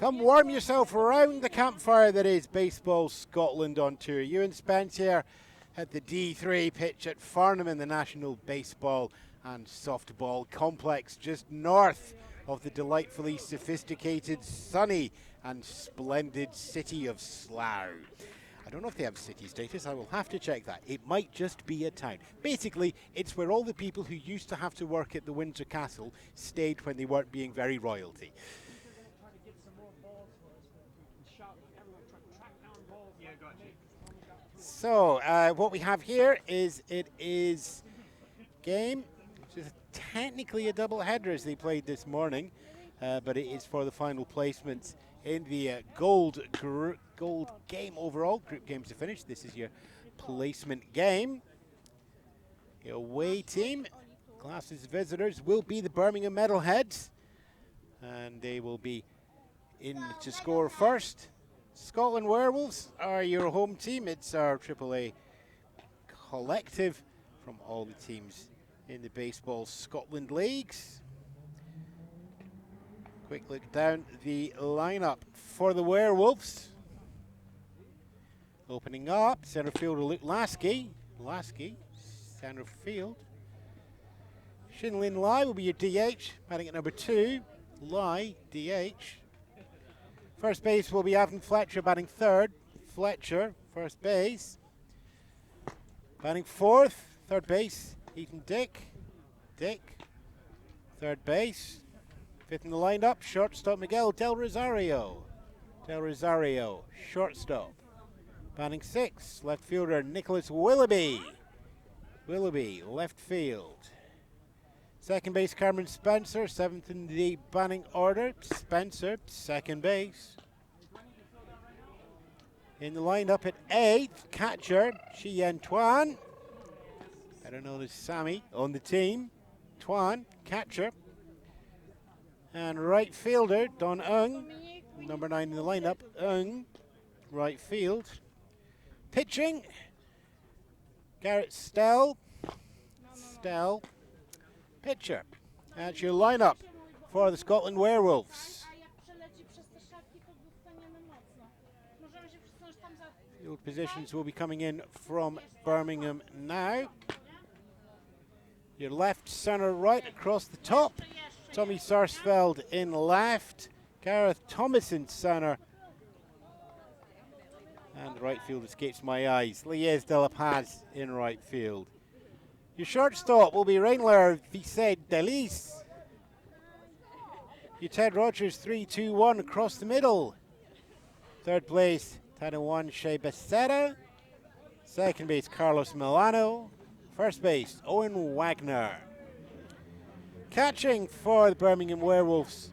Come warm yourself around the campfire that is Baseball Scotland on tour. Ewan, Spence here at the D3 pitch at Farnham in the National Baseball and Softball Complex, just north of the delightfully sophisticated, sunny and splendid city of Slough. I don't know if they have city status, I will have to check that. It might just be a town. Basically, it's where all the people who used to have to work at the Windsor Castle stayed when they weren't being very royalty. So, what we have here is, it is game, which is technically a double header as they played this morning, but it is for the final placements in the gold game overall. Group games are finished. This is your placement game. The away team, Glasses visitors, will be the Birmingham Metalheads, and they will be in to score first. Scotland Werewolves are your home team. It's our AAA collective from all the teams in the Baseball Scotland leagues. Quick look down the lineup for the Werewolves. Opening up, centre fielder Luke Lasky, centre field. Shinlin Lai will be your DH, batting at number 2. Lai, DH. First base will be Avon Fletcher, batting third. Fletcher, first base. Batting fourth, third base, Ethan Dick. Third base. Fifth in the lineup, shortstop Miguel Del Rosario, shortstop. Batting sixth, left fielder Nicholas Willoughby, left field. Second base, Cameron Spencer, seventh in the batting order. Spencer, second base. In the lineup at eighth, catcher, Chien Tuan, better known as Sammy, on the team. Tuan, catcher. And right fielder, Don Ung, number 9 in the lineup. Ung, right field. Pitching, Garrett Stell, pitcher. That's your lineup for the Scotland Werewolves. Field positions will be coming in from Birmingham now. Your left, centre, right across the top. Tommy Sarsfield in left. Gareth Thomason centre. And the right field escapes my eyes. Lies de la Paz in right field. Your shortstop will be Rainler Vicente Delis. Your Ted Rogers 3-2-1 across the middle. Third place, Tanawan Shea Becerra. Second base, Carlos Milano. First base, Owen Wagner. Catching for the Birmingham Werewolves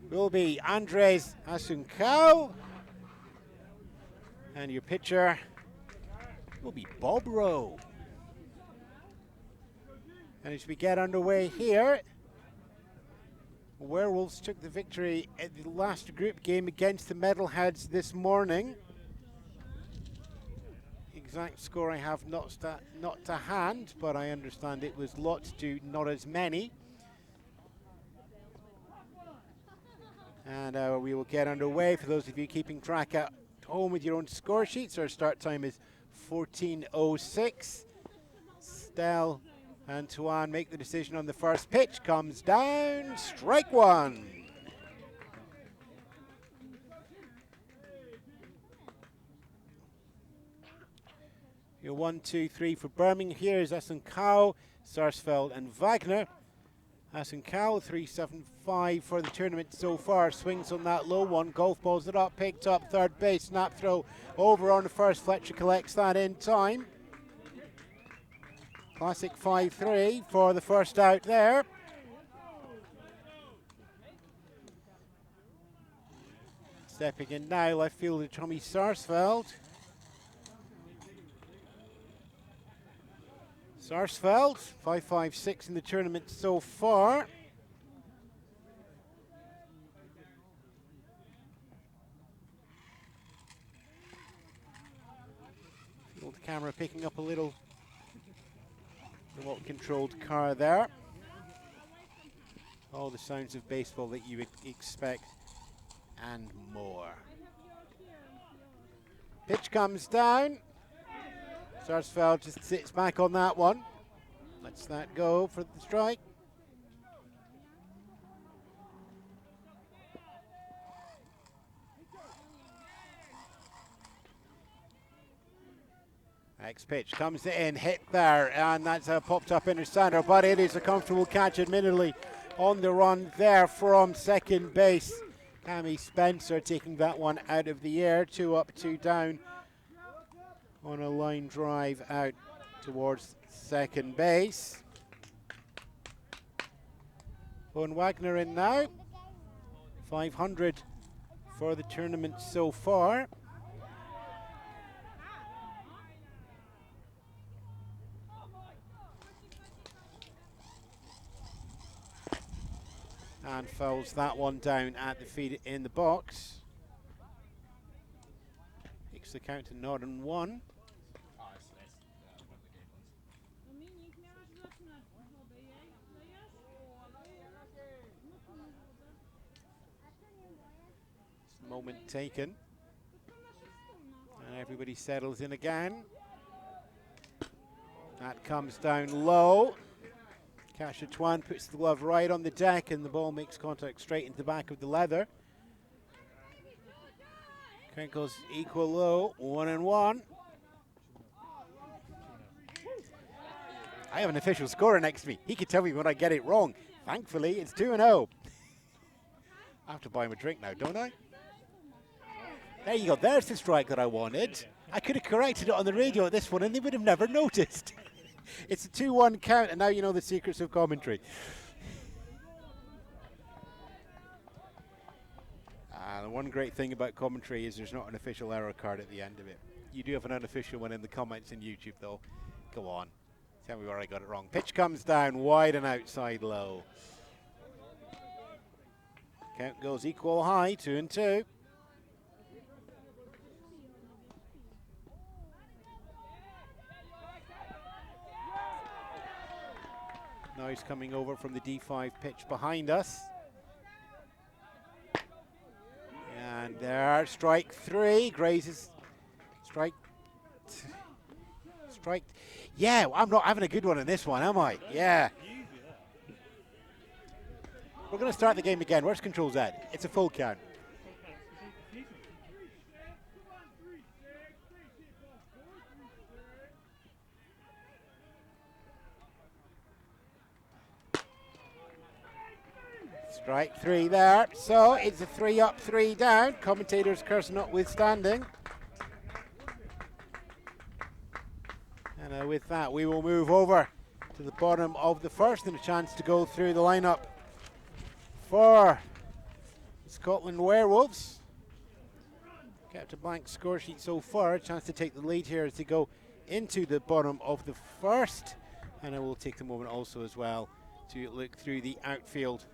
will be Andres Asuncao. And your pitcher will be Bob Rowe. And as we get underway here, Werewolves took the victory at the last group game against the Metalheads this morning. Exact score I have not to hand, but I understand it was lots to not as many. And we will get underway. For those of you keeping track at home with your own score sheets, our start time is 14:06. Stell and Tuan make the decision on the first pitch. Comes down, strike one. Your 1, 2, 3 for Birmingham. Here is Asuncao, Sarsfield and Wagner. Asuncao 3.75 for the tournament so far. Swings on that low one. Golf balls it up, picked up, third base, snap throw over on the first. Fletcher collects that in time. Classic 5-3 for the first out there. Stepping in now, left fielder Tommy Sarsfield. Sarsfield, 5.56 in the tournament so far. Field camera picking up a little remote-controlled car there. All the sounds of baseball that you would expect and more. Pitch comes down. Sarsfield just sits back on that one. Lets that go for the strike. Next pitch comes in, hit there, and that's popped up into center, but it is a comfortable catch, admittedly, on the run there from second base. Cammy Spencer taking that one out of the air, 2 up, 2 down on a line drive out towards second base. Owen Wagner in now, 500 for the tournament so far. And fouls that one down at the feet in the box. Takes the count to 0-1. Moment taken. And everybody settles in again. That comes down low. Kasha-Twan puts the glove right on the deck and the ball makes contact straight into the back of the leather. Count goes equal low, 1-1. I have an official scorer next to me. He can tell me when I get it wrong. Thankfully, it's 2-0. I have to buy him a drink now, don't I? There you go, there's the strike that I wanted. I could have corrected it on the radio at this one and they would have never noticed. It's a 2-1 count, and now you know the secrets of commentary. The one great thing about commentary is there's not an official error card at the end of it. You do have an unofficial one in the comments in YouTube, though. Go on. Tell me where I got it wrong. Pitch comes down wide and outside low. Count goes equal high, 2-2. Now he's coming over from the D5 pitch behind us. And there, strike 3, grazes, strike. Yeah, I'm not having a good one in this one, am I? Yeah. We're going to start the game again. Where's controls at? It's a full count. Strike 3 there, so it's a 3 up, 3 down. Commentators' curse notwithstanding. And with that, we will move over to the bottom of the first and a chance to go through the lineup for Scotland Werewolves. Kept a blank score sheet so far. A chance to take the lead here as they go into the bottom of the first. And I will take the moment also as well to look through the outfield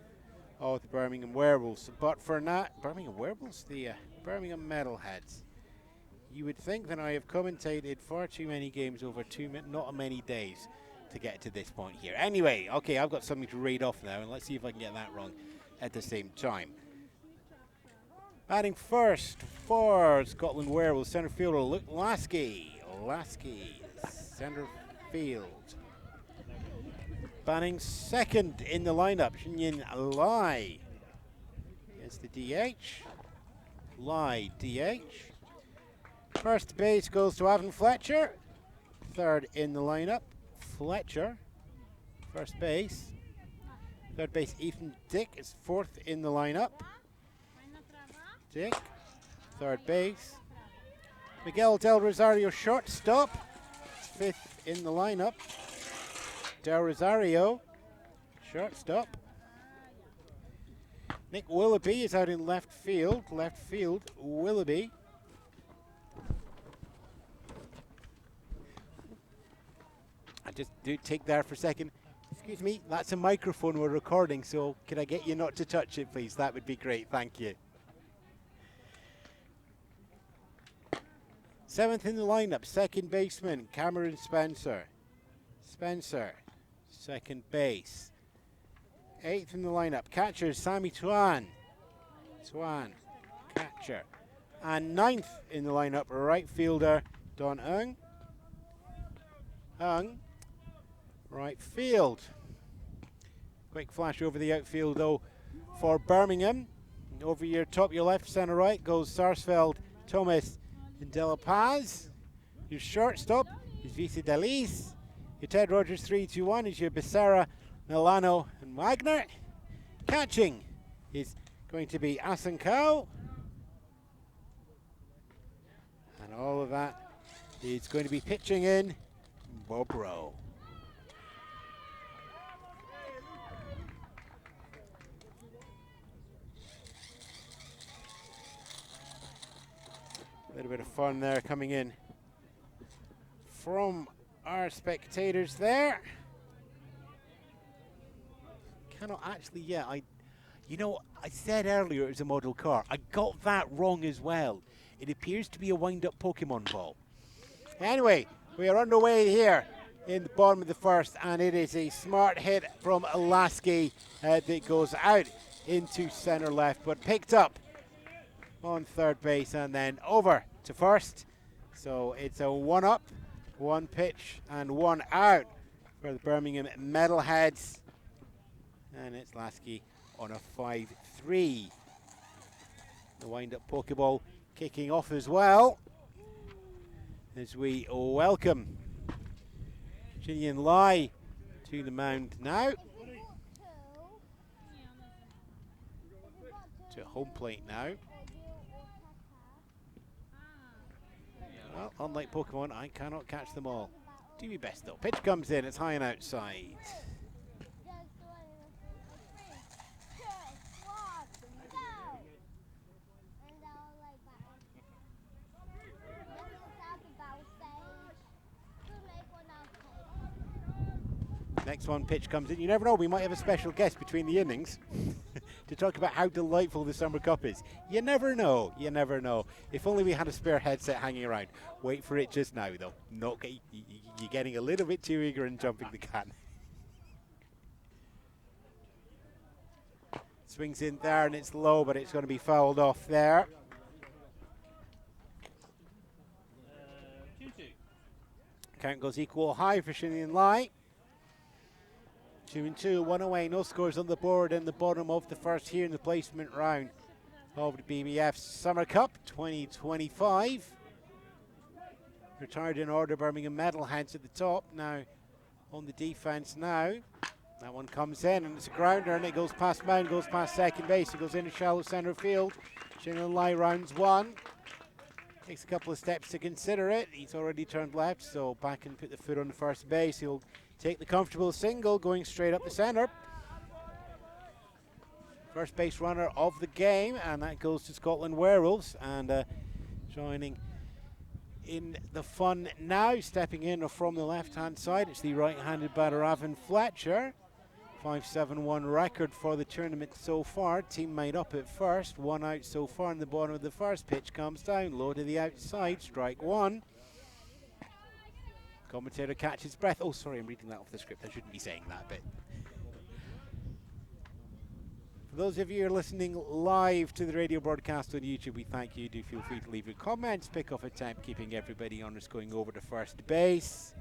of the Birmingham Werewolves. But for now, Birmingham Werewolves? The Birmingham Metalheads. You would think that I have commentated far too many games over not many days to get to this point here. Anyway, okay, I've got something to read off now, and let's see if I can get that wrong at the same time. Batting first for Scotland Werewolves, centre fielder Luke Lasky. Centre field. Batting second in the lineup, Shinyin Lai. Here's the DH. Lai, DH. First base goes to Avon Fletcher. Third in the lineup, Fletcher. First base. Third base, Ethan Dick is fourth in the lineup. Dick. Third base. Miguel Del Rosario, shortstop. Fifth in the lineup. Del Rosario, shortstop. Nick Willoughby is out in left field. Willoughby. I just do take there for a second. Excuse me, that's a microphone we're recording, so can I get you not to touch it, please? That would be great, thank you. Seventh in the lineup, second baseman, Cameron Spencer. Second base. Eighth in the lineup, catcher Sammy Tuan. catcher. And ninth in the lineup, right fielder Don Ung. Ung, right field. Quick flash over the outfield though for Birmingham. Over your top, your left, centre right goes Sarsfield, Thomas, and De La Paz. Your shortstop is Visa Delis. Your Ted Rogers 3-2-1 is your Becerra, Milano, and Wagner. Catching is going to be Asankao. And all of that is going to be pitching in Bob Rowe. A little bit of fun there coming in from our spectators there. Cannot actually, I said earlier it was a model car. I got that wrong as well. It appears to be a wind-up Pokemon ball. Anyway, we are underway here in the bottom of the first, and it is a smart hit from Lasky that goes out into centre left, but picked up on third base and then over to first. So it's a 1-up, 1 pitch and 1 out for the Birmingham Metalheads. And it's Lasky on a 5-3. The wind-up Pokeball kicking off as well as we welcome Gillian Lai to the mound now. To home plate now. Well, unlike Pokemon, I cannot catch them all. Do your best though. Pitch comes in, it's high and outside. Next one, pitch comes in. You never know, we might have a special guest between the innings to talk about how delightful the Summer Cup is. You never know, you never know. If only we had a spare headset hanging around. Wait for it just now, though. You're getting a little bit too eager and jumping the gun. Swings in there and it's low, but it's going to be fouled off there. Count goes equal high for Shinian Lai. 2-2, 1 away, no scores on the board in the bottom of the first here in the placement round of the BBF Summer Cup 2025. Retired in order, Birmingham Metalheads at the top. Now on the defense now. That one comes in and it's a grounder and it goes past mound, goes past second base, it goes into shallow center field. Shinian Lai rounds 1. Takes a couple of steps to consider it. He's already turned left, so back and put the foot on the first base. He'll take the comfortable single going straight up the center. First base runner of the game, and that goes to Scotland Werewolves. And joining in the fun now, stepping in from the left-hand side, it's the right-handed batter Avon Fletcher. 5-7-1 record for the tournament so far. Team made up at first. 1 out so far in the bottom of the first. Pitch comes down, low to the outside, strike 1. Commentator catches breath. Oh, sorry, I'm reading that off the script. I shouldn't be saying that bit. For those of you who are listening live to the radio broadcast on YouTube, we thank you. Do feel free to leave your comments. Pick off a temp, keeping everybody honest, going over to first base.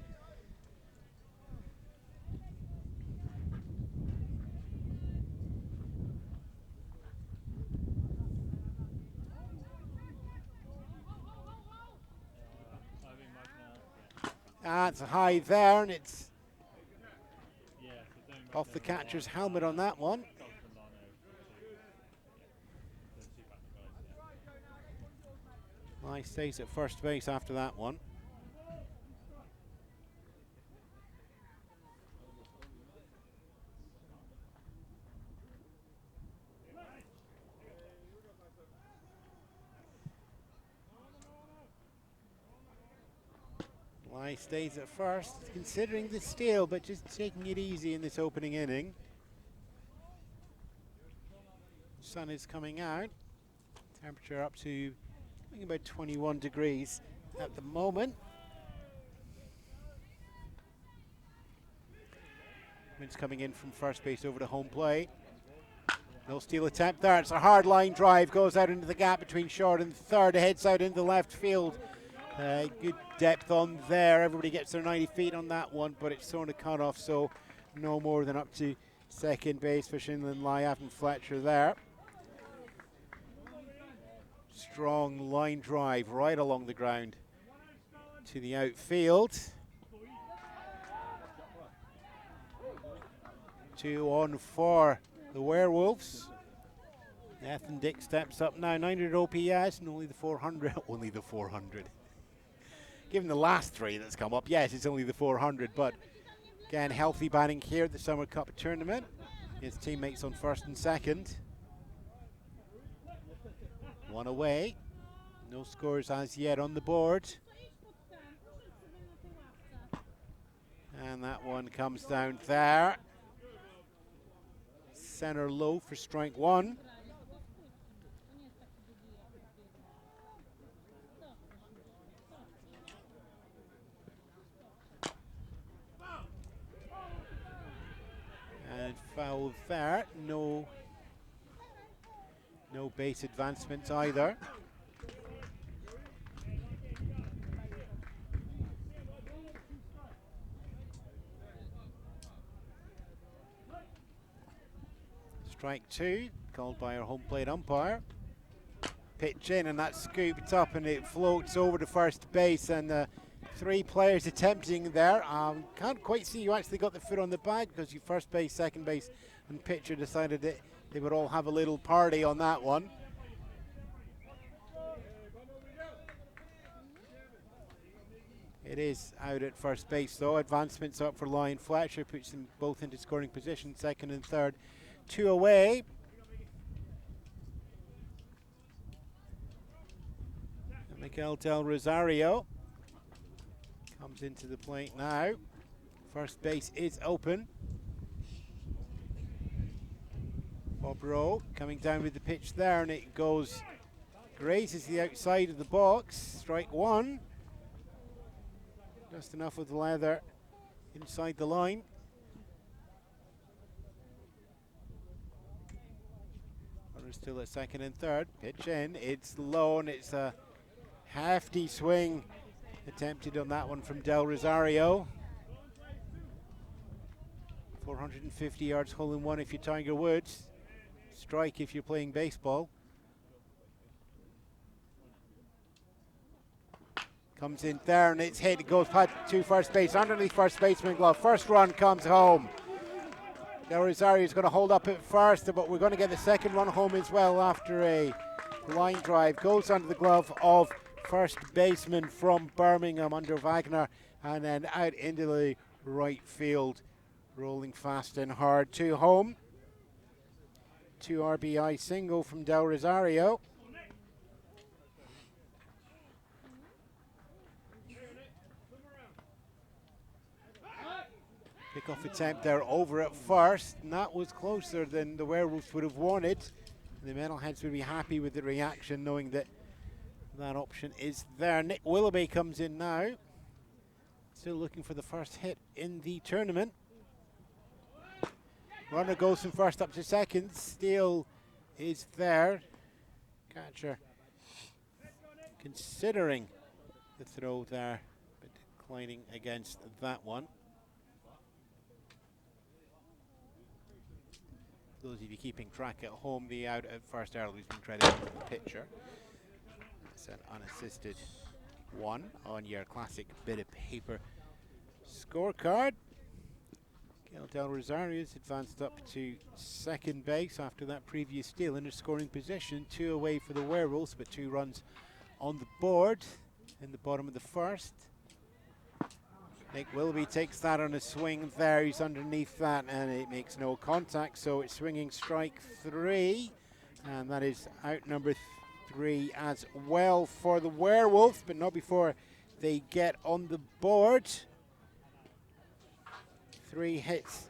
It's high there, and it's off the catcher's helmet on that one. Lai stays at first base after that one. Lai stays at first, considering the steal, but just taking it easy in this opening inning. Sun is coming out. Temperature up to, I think, about 21 degrees at the moment. Wind's coming in from first base over to home plate. No steal attempt there. It's a hard line drive. Goes out into the gap between short and third. It heads out into left field. Good depth on there. Everybody gets their 90 feet on that one, but it's thrown a cut-off, so no more than up to second base for Shinland Lyaf and Fletcher there. Strong line drive right along the ground to the outfield. 2 on for the Werewolves. Nathan Dick steps up now, 900 OPS and only the 400. Only the 400. Given the last 3 that's come up, yes, it's only the 400, but again, healthy batting here at the Summer Cup tournament. His teammates on first and second. 1 away. No scores as yet on the board. And that one comes down there. Center low for strike 1. And foul there. No base advancements either. Strike 2, called by our home plate umpire. Pitch in, and that's scooped up, and it floats over to first base, and 3 players attempting there. Can't quite see who actually got the foot on the bag, because your first base, second base, and pitcher decided that they would all have a little party on that one. It is out at first base though. Advancements up for Lyon Fletcher, puts them both into scoring position, second and third. 2 away. And Miguel Del Rosario comes into the plate now. First base is open. Bob Rowe coming down with the pitch there, and it goes, grazes the outside of the box. Strike 1. Just enough with the leather inside the line. Runners still at second and third. Pitch in, it's low, and it's a hefty swing attempted on that one from Del Rosario. 450 yards hole in one if you're Tiger Woods. Strike if you're playing baseball. Comes in there, and it's hit. It goes to first base, underneath first baseman glove. First run comes home. Del Rosario is going to hold up at first, but we're going to get the second run home as well after a line drive. Goes under the glove of first baseman from Birmingham under Wagner, and then out into the right field. Rolling fast and hard to home. 2 RBI single from Del Rosario. Kickoff attempt there over at first, and that was closer than the Werewolves would have wanted. And the Metalheads would be happy with the reaction, knowing that that option is there. Nick Willoughby comes in now. Still looking for the first hit in the tournament. Runner goes from first up to second. Steele is there. Catcher considering the throw there, but declining against that one. Those of you keeping track at home, the out at first early has been credited to the pitcher. It's an unassisted 1 on your classic bit of paper scorecard. Miguel Del Rosario is advanced up to second base after that previous steal in a scoring position. 2 away for the Werewolves, but 2 runs on the board in the bottom of the first. Nick Willoughby takes that on a swing there. He's underneath that, and it makes no contact, so it's swinging strike 3, and that is out number 3 as well for the Werewolves, but not before they get on the board. 3 hits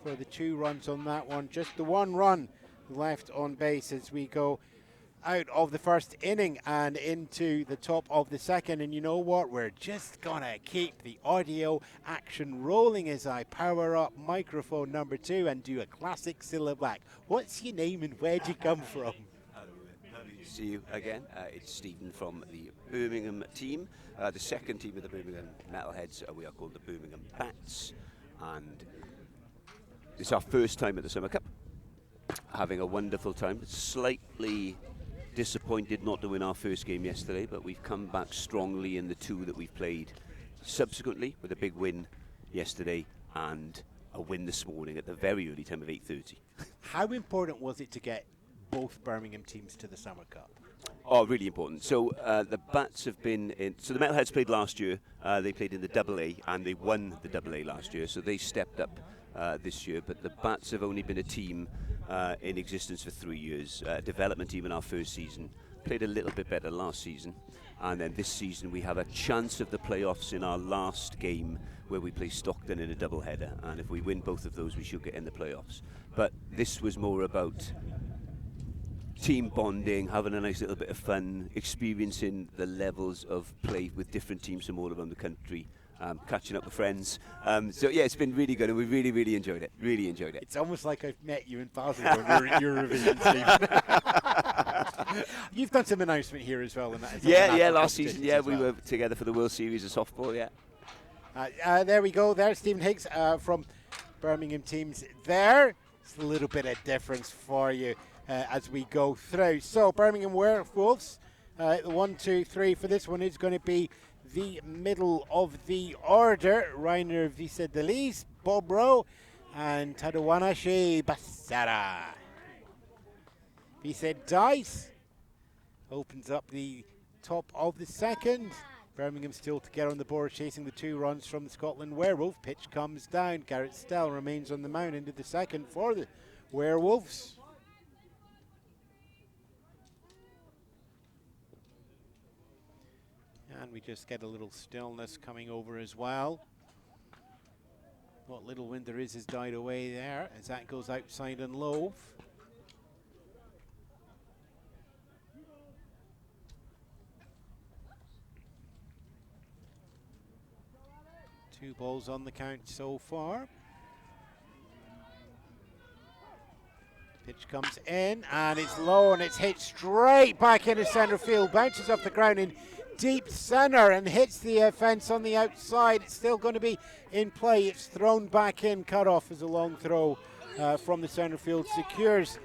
for the 2 runs on that one. Just the 1 run left on base as we go out of the first inning and into the top of the second. And you know what? We're just going to keep the audio action rolling as I power up microphone number 2 and do a classic Cilla Black. What's your name and where'd you come from? Lovely to see you again. It's Stephen from the Birmingham team, the second team of the Birmingham Metalheads. We are called the Birmingham Bats, and it's our first time at the Summer Cup. Having a wonderful time. Slightly disappointed not to win our first game yesterday, but we've come back strongly in the 2 that we've played subsequently, with a big win yesterday and a win this morning at the very early time of 8:30. How important was it to get both Birmingham teams to the Summer Cup? Oh, really important. So the Bats have been in. So the Metalheads played last year. They played in the Double A and they won the Double A last year. So they stepped up this year. But the Bats have only been a team in existence for 3 years. Development team in our first season. Played a little bit better last season. And then this season we have a chance of the playoffs in our last game, where we play Stockton in a double header. And if we win both of those, we should get in the playoffs. But this was more about team bonding, having a nice little bit of fun, experiencing the levels of play with different teams from all around the country, catching up with friends. So yeah, it's been really good, and we really, really enjoyed it. Really enjoyed it. It's almost like I've met you in passing on Eurovision, Steve. You've done some announcement here as well. Yeah, last season, we were together for the World Series of softball, yeah. There we go. There's Stephen Higgs from Birmingham teams there. It's a little bit of difference for you as we go through. So Birmingham Werewolves, 1, 2, 3 for this one is going to be the middle of the order. Rainer Vice-Delis, Bob Rowe, and Tadawanashi Basara. Vice-Dice opens up the top of the second. Birmingham still to get on the board, chasing the 2 runs from the Scotland Werewolves. Pitch comes down. Garrett Stell remains on the mound into the second for the Werewolves. And we just get a little stillness coming over as well. What little wind there is has died away there as that goes outside and low. Two balls on the count so far. Pitch comes in and it's low and it's hit straight back into centre field. Bounces off the ground in deep centre and hits the fence on the outside. It's still going to be in play. It's thrown back in. Cut off as a long throw from the centre field. Secures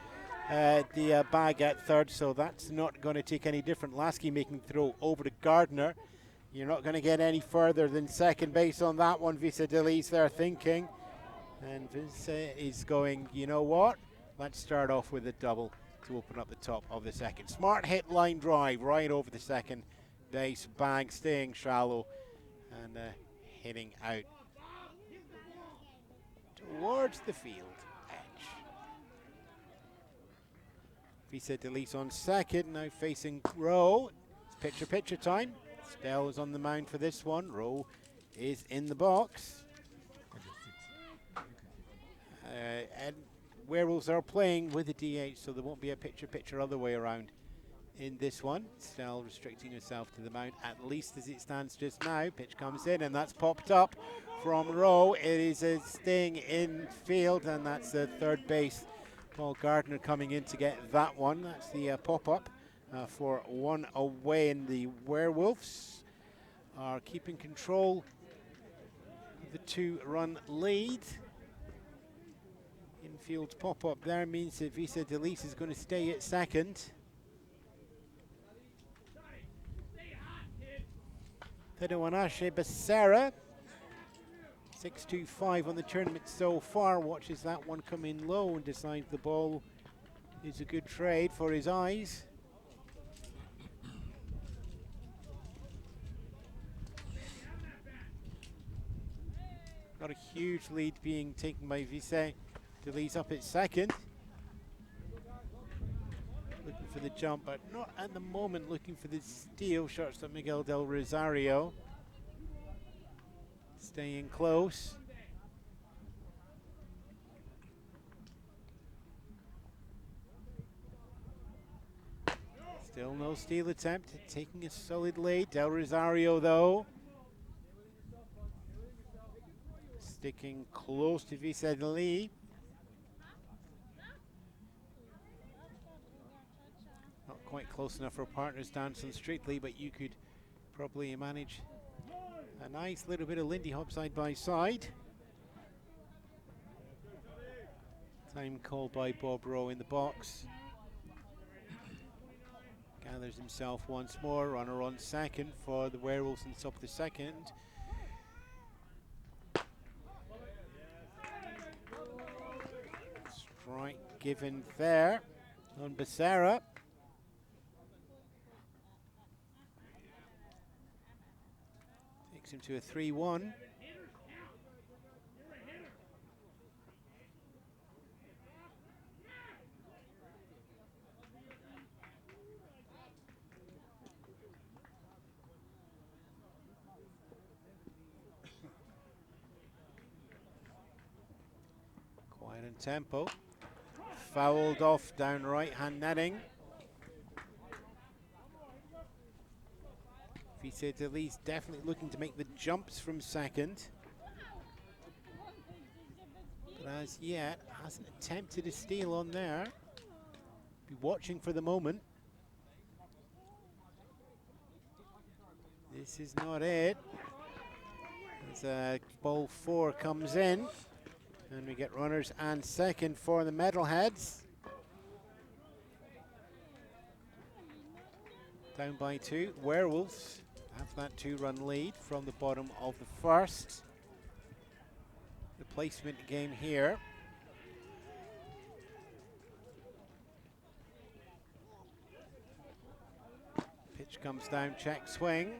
the bag at third, so that's not going to take any different. Lasky making the throw over to Gardner. You're not going to get any further than second base on that one. Vice-Delis there thinking. And Vince is going, you know what? Let's start off with a double to open up the top of the second. Smart hit, line drive right over the second base bag, staying shallow and hitting out towards the field edge. Vice-Delis on second, now facing Rowe. It's pitcher time. Stell is on the mound for this one. Rowe is in the box. And Werewolves are playing with the DH, so there won't be a pitcher other way around in this one. Stell restricting himself to the mound, at least as it stands just now. Pitch comes in, and that's popped up from Rowe. It is staying in field, and that's the third base. Paul Gardner coming in to get that one. That's the pop-up for one away, and the Werewolves are keeping control of the 2-run lead. Infield's pop-up there means that Vice-Delis is going to stay at second. Tadawanashi Basara, 6-2-5 on the tournament so far. Watches that one come in low and decides the ball is a good trade for his eyes. Not a huge lead being taken by Vice-Delis up at second. Looking for the jump, but not at the moment. Looking for the steal. Shortstop Miguel Del Rosario. Staying close. Still no steal attempt, taking a solid lead. Del Rosario, though, sticking close to Visadeli. Not quite close enough for partners Danson Strictly, but you could probably manage a nice little bit of Lindy Hop side by side. Time called by Bob Rowe in the box. Gathers himself once more. Runner on second for the Werewolves in the top of the second. Strike given there on Becerra. Takes him to a 3-1. Quiet and tempo. Fouled off down right-hand netting. Visadeli's definitely looking to make the jumps from second. But as yet, hasn't attempted a steal on there. Be watching for the moment. This is not it. As ball 4 comes in. And we get runners and second for the Metalheads. Down by 2. Werewolves have that 2-run lead from the bottom of the first. The placement game here. Pitch comes down, check swing.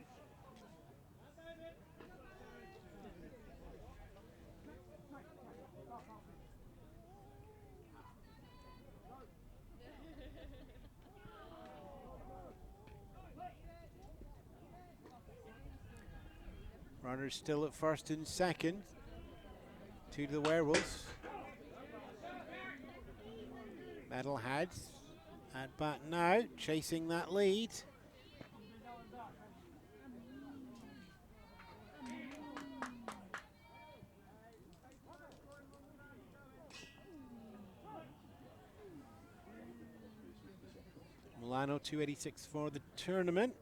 Runners still at first and second. 2 to the Werewolves. Metalheads at bat now, chasing that lead. Milano 286 for the tournament.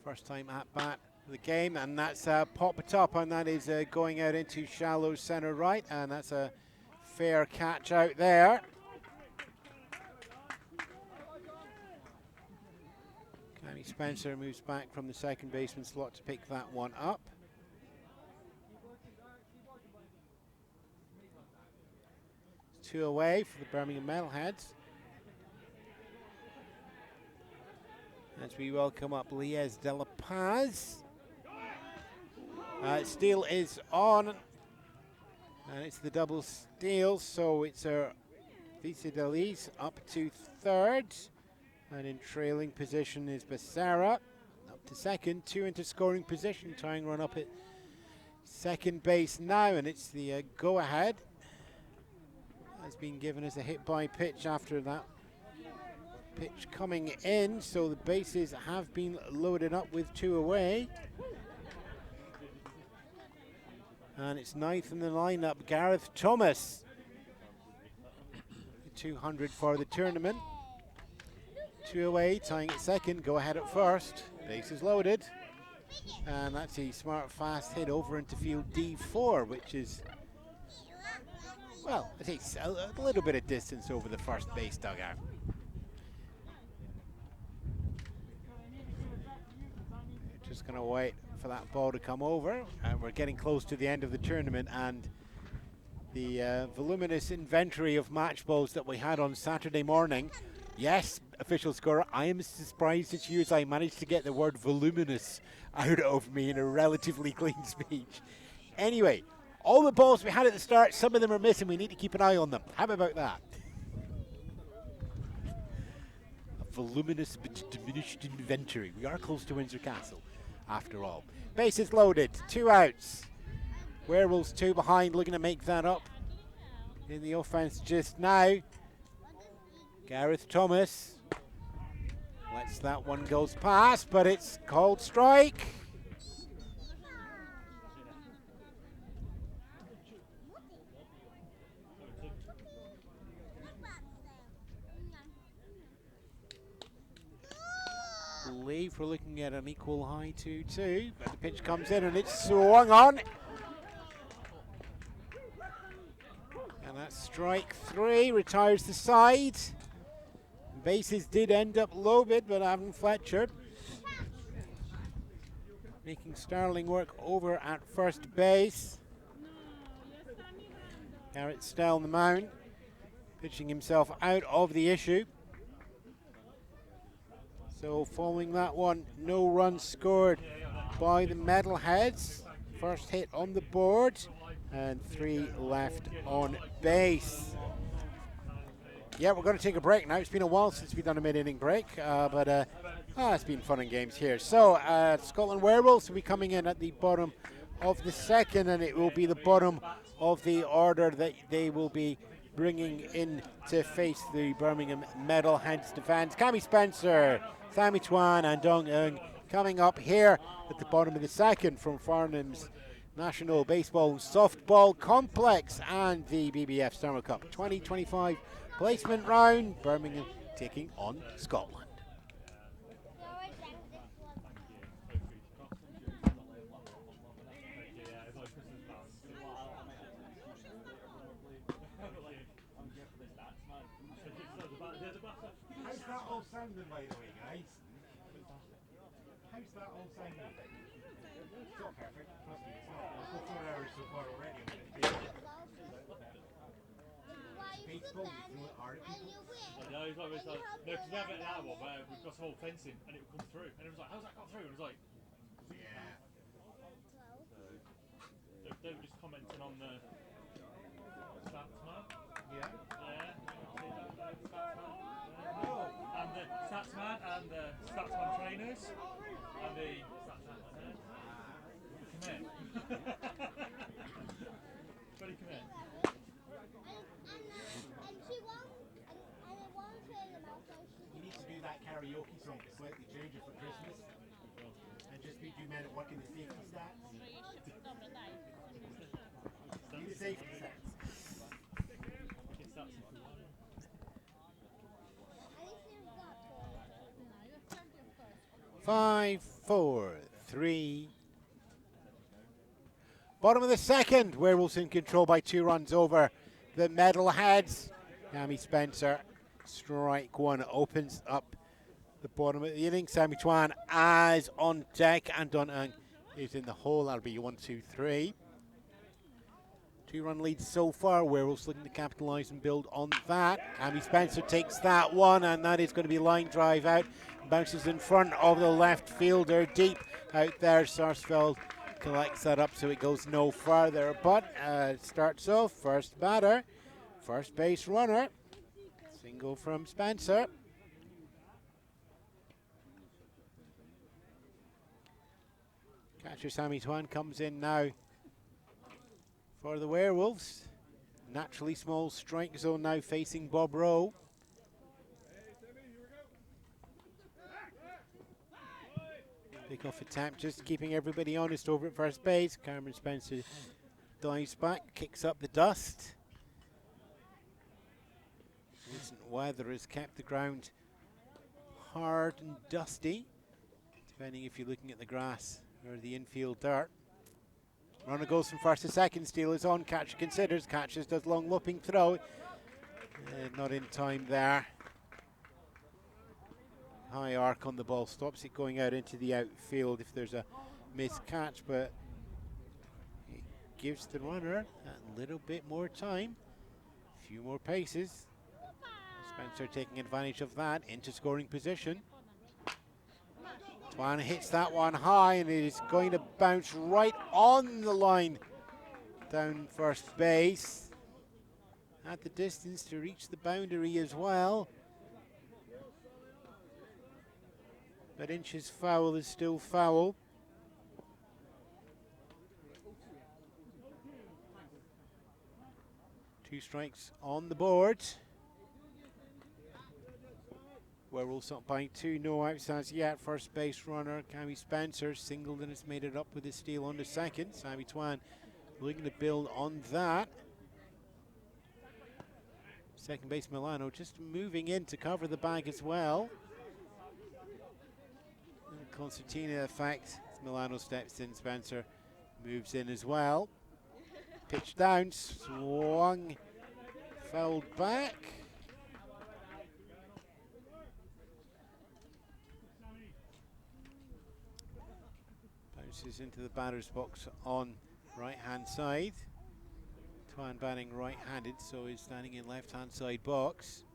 First time at bat the game, and that's pop it up, and that is going out into shallow center right, and that's a fair catch out there. Cammy Spencer moves back from the second baseman slot to pick that one up. It's 2 away for the Birmingham Metalheads. As we welcome up Lies de la Paz. Steal is on, and it's the double steal, so it's Visadeli's up to third, and in trailing position is Becerra, up to second, 2 into scoring position, tying run up at second base now, and it's the go-ahead. Has been given as a hit by pitch after that pitch coming in, so the bases have been loaded up with 2 away. And it's ninth in the lineup, Gareth Thomas. 200 for the tournament. 2 away, tying at second, go ahead at first. Bases loaded. And that's a smart, fast hit over into field D4, which is, well, it takes a little bit of distance over the first base dugout. Just going to wait for that ball to come over, and we're getting close to the end of the tournament, and the voluminous inventory of match balls that we had on Saturday morning. Yes, official scorer, I am as surprised at you as I managed to get the word voluminous out of me in a relatively clean speech. Anyway, all the balls we had at the start, some of them are missing. We need to keep an eye on them. How about that? A voluminous but diminished inventory. We are close to Windsor Castle, after all. Bases loaded, 2 outs. Werewolves 2 behind, looking to make that up in the offense just now. Gareth Thomas Lets that one goes past, but it's called strike. I believe we're looking at an equal high 2-2, but the pitch comes in and it's swung on. And that's strike 3, retires the side. Bases did end up low bit, but Avon Fletcher making sterling work over at first base. Garrett Stell on the mound, pitching himself out of the issue. So following that one, no runs scored by the Metalheads. First hit on the board and 3 left on base. Yeah, we're going to take a break now. It's been a while since we've done a mid-inning break, but it's been fun and games here. So Scotland Werewolves will be coming in at the bottom of the second, and it will be the bottom of the order that they will be bringing in to face the Birmingham Metalheads defence. Cammy Spencer, Sammy Twan and Dong Eung coming up here at the bottom of the second from Farnham's National Baseball Softball Complex and the BBF Summer Cup 2025 placement round. Birmingham taking on Scotland. How's that all sounding, by the way, guys? How's that all sounding? It's not perfect, trust me, it's not. We've got 4 hours so far already. Baseball, you throw it hard at people. No, it's like, no, because we have it in that one where we've got a whole fencing and it would come through. And it was like, how's that got through? And it was like, Yeah. they were just commenting on the stats man. Yeah? Yeah. No. And the stats man and the stats man trainers and the stats man. Come here. Buddy, come here. You need to do that karaoke song to slightly change it for Christmas. And just be 2 men at work in the safety stats. Do the safety stats. 5, 4, 3. Bottom of the second, Werewolves in control by 2 runs over the Metalheads. Cammy Spencer, strike 1, opens up the bottom of the inning. Sammy Twan as on deck, and Don Ang is in the hole. That'll be 1, 2, 3. 2-run lead so far. Werewolves looking to capitalise and build on that. Cammy Spencer takes that one, and that is going to be line drive out. Bounces in front of the left fielder, deep out there. Sarsfield collects that up so it goes no further, but it starts off first batter, first base runner. Single from Spencer. Catcher Sammy Twan comes in now for the Werewolves. Naturally small strike zone now facing Bob Rowe. Pick-off attempt, just keeping everybody honest over at first base. Cameron Spencer dives back, kicks up the dust. Recent weather has kept the ground hard and dusty, depending if you're looking at the grass or the infield dirt. Runner goes from first to second, steal is on, catcher considers, catches, does long looping throw. Not in time there. High arc on the ball, stops it going out into the outfield if there's a miscatch, but it gives the runner a little bit more time, a few more paces. Spencer taking advantage of that into scoring position. Twan hits that one high, and it is going to bounce right on the line down first base. At the distance to reach the boundary as well. But Inch's foul is still foul. Two strikes on the board. Werewolves up by 2, no outs as yet. First base runner, Cammy Spencer, singled and has made it up with a steal on the second. Sammy Twan looking to build on that. Second base Milano just moving in to cover the bag as well. And concertina effect. As Milano steps in, Spencer moves in as well. Pitch down, swung, fouled back. Bounces into the batter's box on right-hand side. Twan batting right-handed, so he's standing in left-hand side box.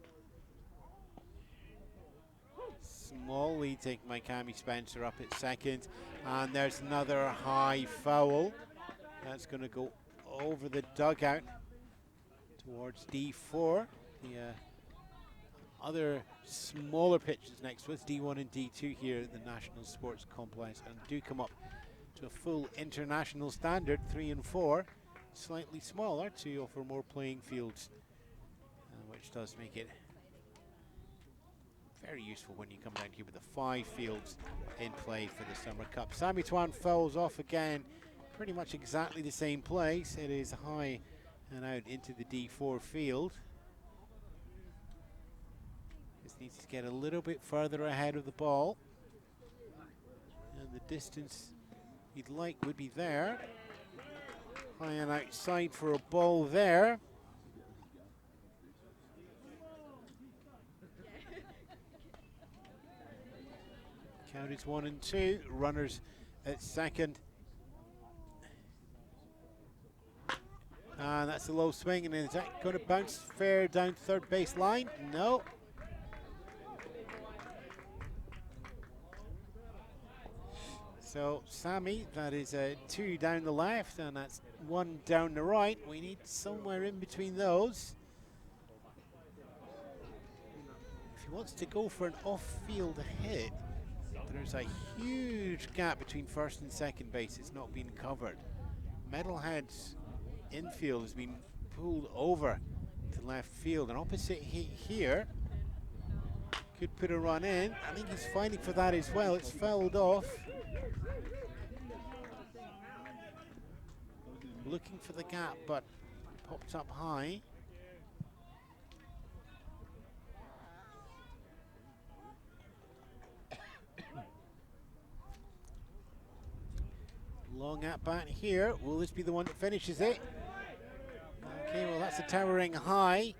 Small lead taken by Cammy Spencer up at second, and there's another high foul. That's going to go over the dugout towards D4. The other smaller pitches next to us, D1 and D2 here at the National Sports Complex, and do come up to a full international standard, 3 and 4. Slightly smaller to offer more playing fields, which does make it very useful when you come down here with the 5 fields in play for the Summer Cup. Sammy Twan fouls off again, pretty much exactly the same place. It is high and out into the D4 field. Just needs to get a little bit further ahead of the ball, and the distance you'd like would be there. High and outside for a ball there. Count is 1 and 2. Runners at second. And that's a low swing, and is that going to bounce fair down third base line? No. So Sammy, that is 2 down the left, and that's 1 down the right. We need somewhere in between those. If he wants to go for an off-field hit, there's a huge gap between first and second base. It's not been covered. Metalheads infield has been pulled over to left field, and opposite here could put a run in. I think he's fighting for that as well. It's fouled off. Looking for the gap, but popped up high. Long at bat here. Will this be the one that finishes it? Okay, well that's a towering high.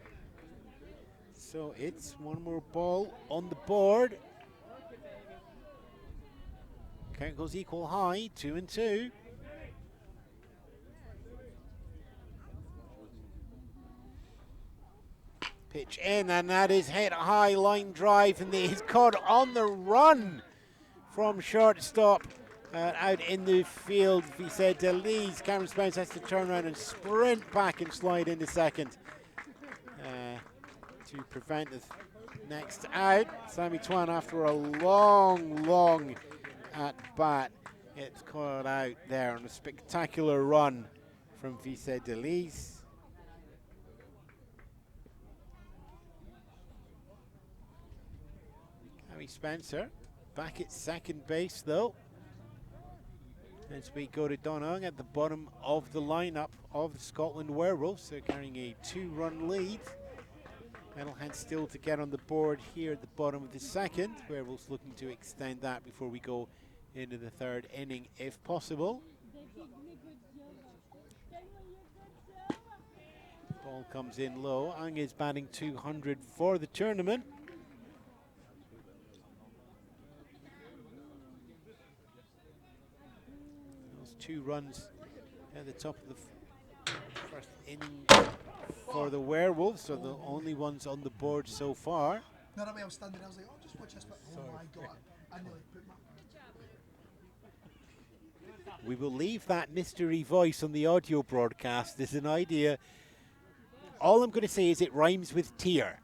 So it's one more ball on the board. Count goes equal high, 2 and 2. Pitch in, and that is hit high, line drive, and he's caught on the run from shortstop. Out in the field, he said Delise. Cameron Spence has to turn around and sprint back and slide into second to prevent the next out. Sammy Twan, after a long at bat, it's caught out there on a spectacular run from Vise Delise. Cammy Spencer back at second base though. As we go to Donong at the bottom of the lineup of the Scotland Werewolves. They're carrying a 2-run lead. Metalheads still to get on the board here at the bottom of the second. Werewolves looking to extend that before we go into the third inning if possible. Ball comes in low. Ang is batting 200 for the tournament. Those 2 runs at the top of the first inning for the Werewolves, so the only ones on the board so far. No, I was standing there, I was like, oh, just watch this, but oh my God. I nearly put my... We will leave that mystery voice on the audio broadcast as an idea. All I'm going to say is it rhymes with tear.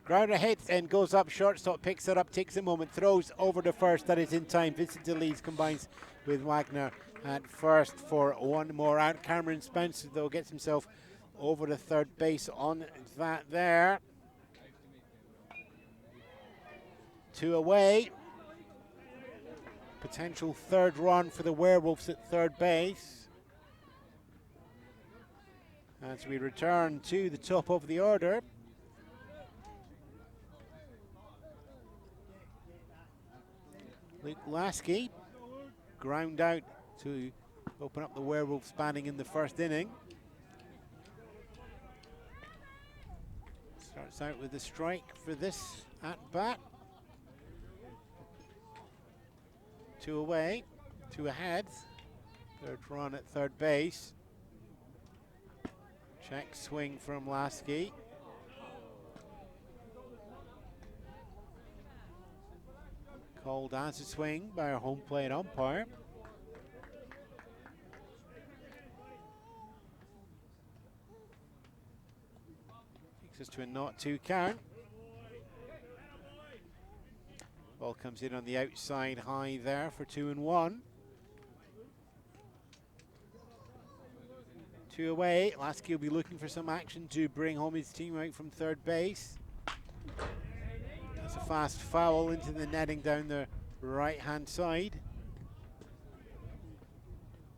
Grounder hits and goes up, shortstop picks it up, takes a moment, throws over to first, that is in time. Vincent DeLees combines with Wagner at first for one more out. Cameron Spence, though, gets himself over to third base on that there. 2 away. Potential third run for the Werewolves at third base. As we return to the top of the order. Luke Lasky ground out to open up the Werewolves batting in the first inning. Starts out with a strike for this at bat. 2 away, 2 ahead. Third run at third base. Check swing from Lasky. Called as a swing by our home plate umpire. Takes us to a 0-2 count. Ball comes in on the outside high there for 2-1. 2 away. Lasky will be looking for some action to bring home his team out from third base. That's a fast foul into the netting down the right-hand side.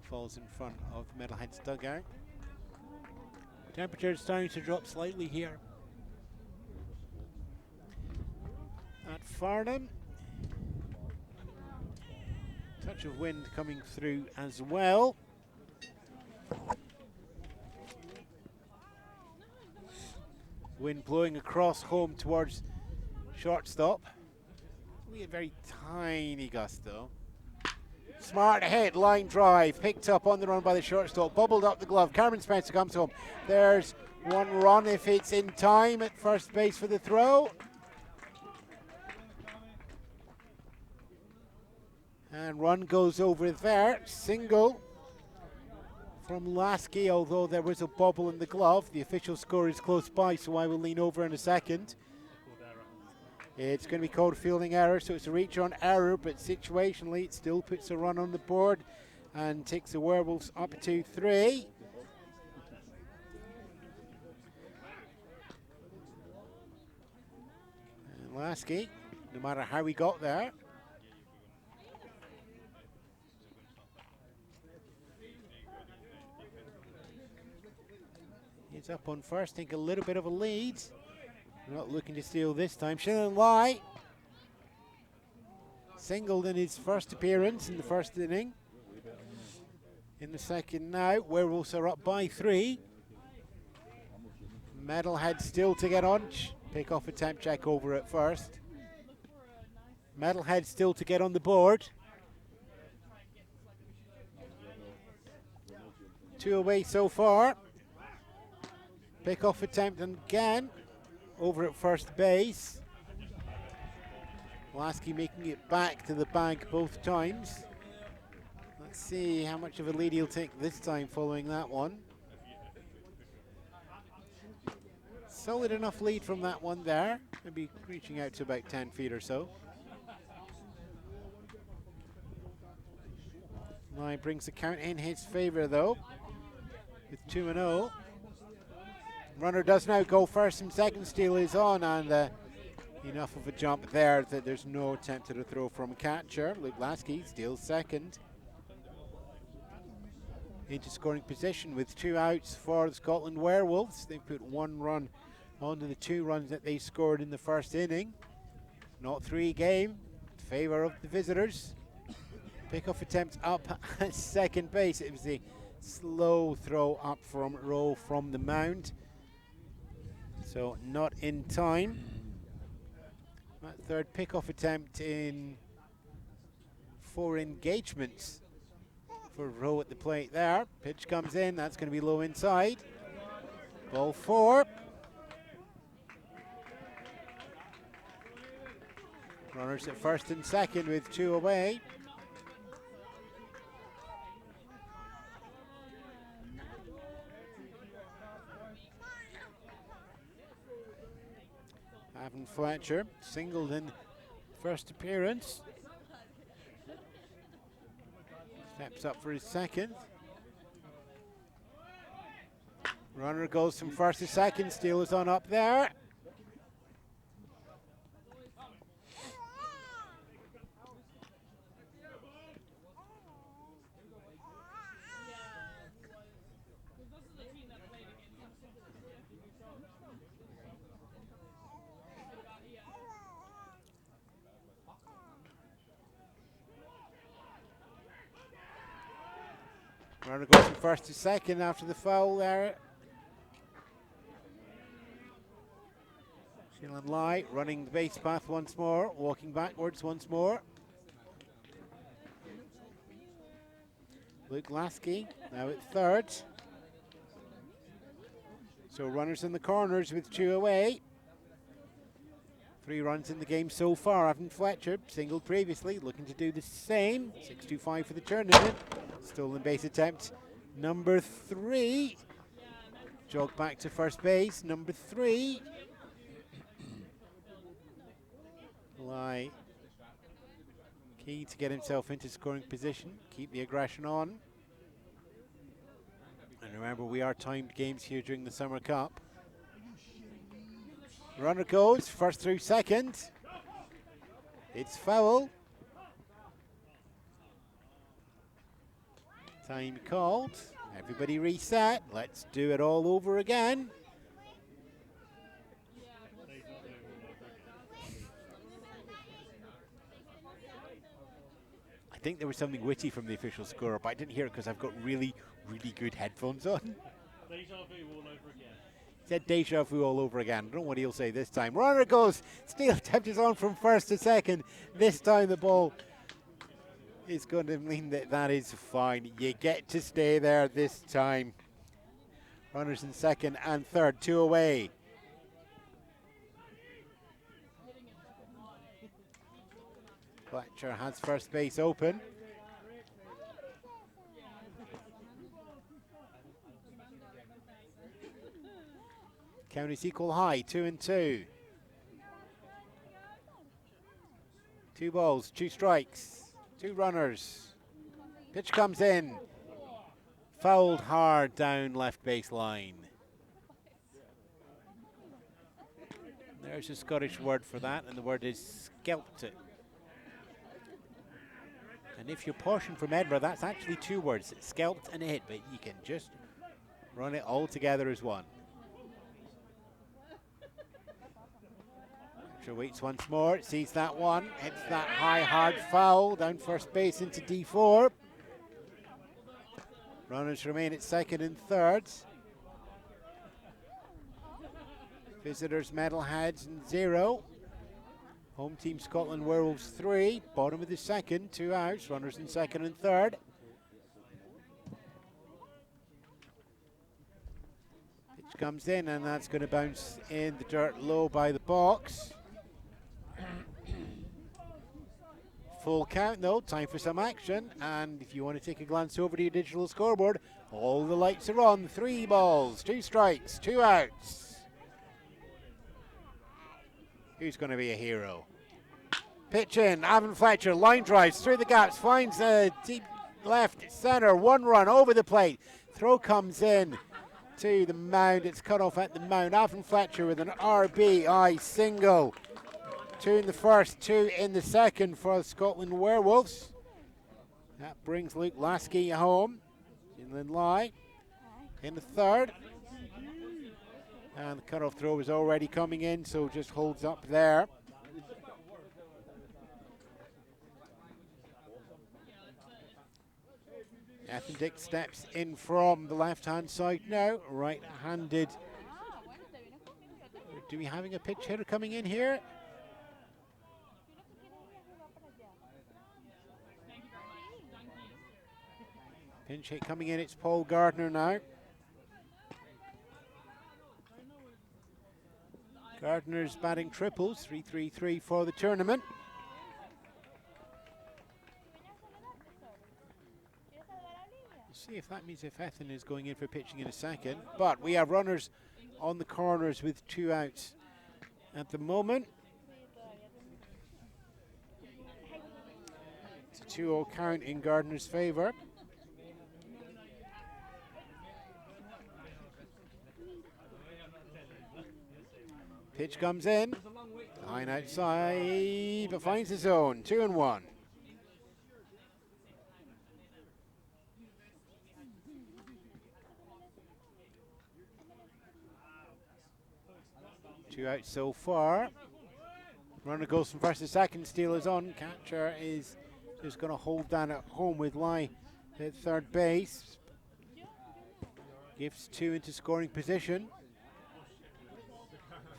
Falls in front of the Metalheads dugout. Temperature starting to drop slightly here at Farnham. Touch of wind coming through as well. Wind blowing across home towards shortstop. We a very tiny gust though. Smart hit, line drive, picked up on the run by the shortstop, bubbled up the glove. Cameron Spencer comes home. There's one run if it's in time at first base for the throw. And run goes over there. Single from Lasky, although there was a bobble in the glove. The official score is close by, so I will lean over in a second. It's going to be called a fielding error, so it's a reach on error, but situationally it still puts a run on the board and takes the Werewolves up to 3. And Lasky, no matter how he got there, he's up on first, take a little bit of a lead. Not looking to steal this time. Shannon Lai singled in his first appearance in the first inning. In the second now, Werewolves are up by 3. Metalhead still to get on. Pick off attempt, check over at first. Metalhead still to get on the board. 2 away so far. Pick off attempt again. Over at first base. Lasky making it back to the bag both times. Let's see how much of a lead he'll take this time following that one. Solid enough lead from that one there. Maybe reaching out to about 10 feet or so. Now brings the count in his favor though, with 2-0. Runner does now go first and second. Steal is on, and enough of a jump there that there's no attempt at a throw from catcher. Luke Lasky steals second. Into scoring position with 2 outs for the Scotland Werewolves. They put 1 run onto the 2 runs that they scored in the first inning. 0-3 game in favour of the visitors. Pickoff attempt up at second base. It was a slow throw up from Rowe from the mound. So not in time. That third pickoff attempt in 4 engagements for Rowe at the plate there. Pitch comes in, that's going to be low inside. Ball 4. Runners at first and second with 2 away. Avon Fletcher singled in first appearance. Steps up for his second. Runner goes from first to second. Steal is on up there. Runner goes from first to second after the foul there. Sheelan Lai running the base path once more, walking backwards once more. Luke Lasky now at third. So runners in the corners with 2 away. 3 runs in the game so far. Evan Fletcher, singled previously, looking to do the same. 6-2-5 for the tournament. Stolen base attempt. Number 3. Jog back to first base. Number 3. Lai key to get himself into scoring position. Keep the aggression on. And remember, we are timed games here during the Summer Cup. Runner goes, first through second. It's foul. Time called. Everybody reset. Let's do it all over again. I think there was something witty from the official scorer, but I didn't hear it because I've got really, really good headphones on. Deja vu all over again. Said deja vu all over again. I don't know what he'll say this time. Runner goes. Steal attempt is on from first to second. This time the ball is going to mean that is fine. You get to stay there this time. Runners in second and third, 2 away. Fletcher has first base open. Count is equal high, 2-2. 2 balls, 2 strikes, 2 runners. Pitch comes in. Fouled hard down left base line. There's a Scottish word for that, and the word is skelped it. And if you're portioned from Edinburgh, that's actually 2 words, scalped and hit, but you can just run it all together as one. Fletcher waits once more, sees that one, hits that high, hard foul, down first base into D4. Runners remain at second and third. Visitors Metalheads 0. Home team Scotland Werewolves 3. Bottom of the second, 2 outs. Runners in second and third. Pitch comes in, and that's going to bounce in the dirt low by the box. Full count though, time for some action. And if you want to take a glance over to your digital scoreboard, all the lights are on. 3 balls, 2 strikes, 2 outs. Who's going to be a hero? Pitch in, Evan Fletcher, line drives through the gaps, finds a deep left center, 1 run over the plate. Throw comes in to the mound, it's cut off at the mound. Evan Fletcher with an RBI single. 2 in the first, 2 in the second for the Scotland Werewolves. That brings Luke Lasky home. Inland Lai in the third. And the cutoff throw is already coming in, so just holds up there. Ethan Dick steps in from the left-hand side now, right-handed. Do we having a pitch hitter coming in here? Pinch hit coming in, it's Paul Gardner now. Gardner's batting triples, 3-3-3 for the tournament. We'll see if that means if Ethan is going in for pitching in a second. But we have runners on the corners with 2 outs at the moment. It's a 2-0 count in Gardner's favour. Pitch comes in, line outside, but finds the zone, 2-1. Two outs so far. Runner goes from first to second, steal is on. Catcher is just going to hold down at home with Lai at third base. Gifts 2 into scoring position.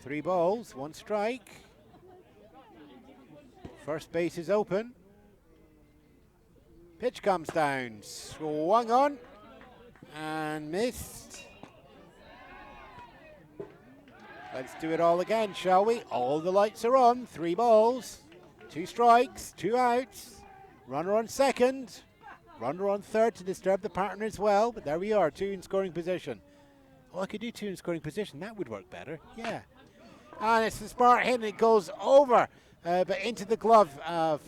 3 balls, 1 strike. First base is open. Pitch comes down, swung on and missed. Let's do it all again, shall we? All the lights are on. 3 balls, 2 strikes, 2 outs. Runner on second. Runner on third to disturb the partner as well. But there we are, 2 in scoring position. Oh, I could do 2 in scoring position. That would work better. Yeah. And it's the smart hit and it goes over. But into the glove of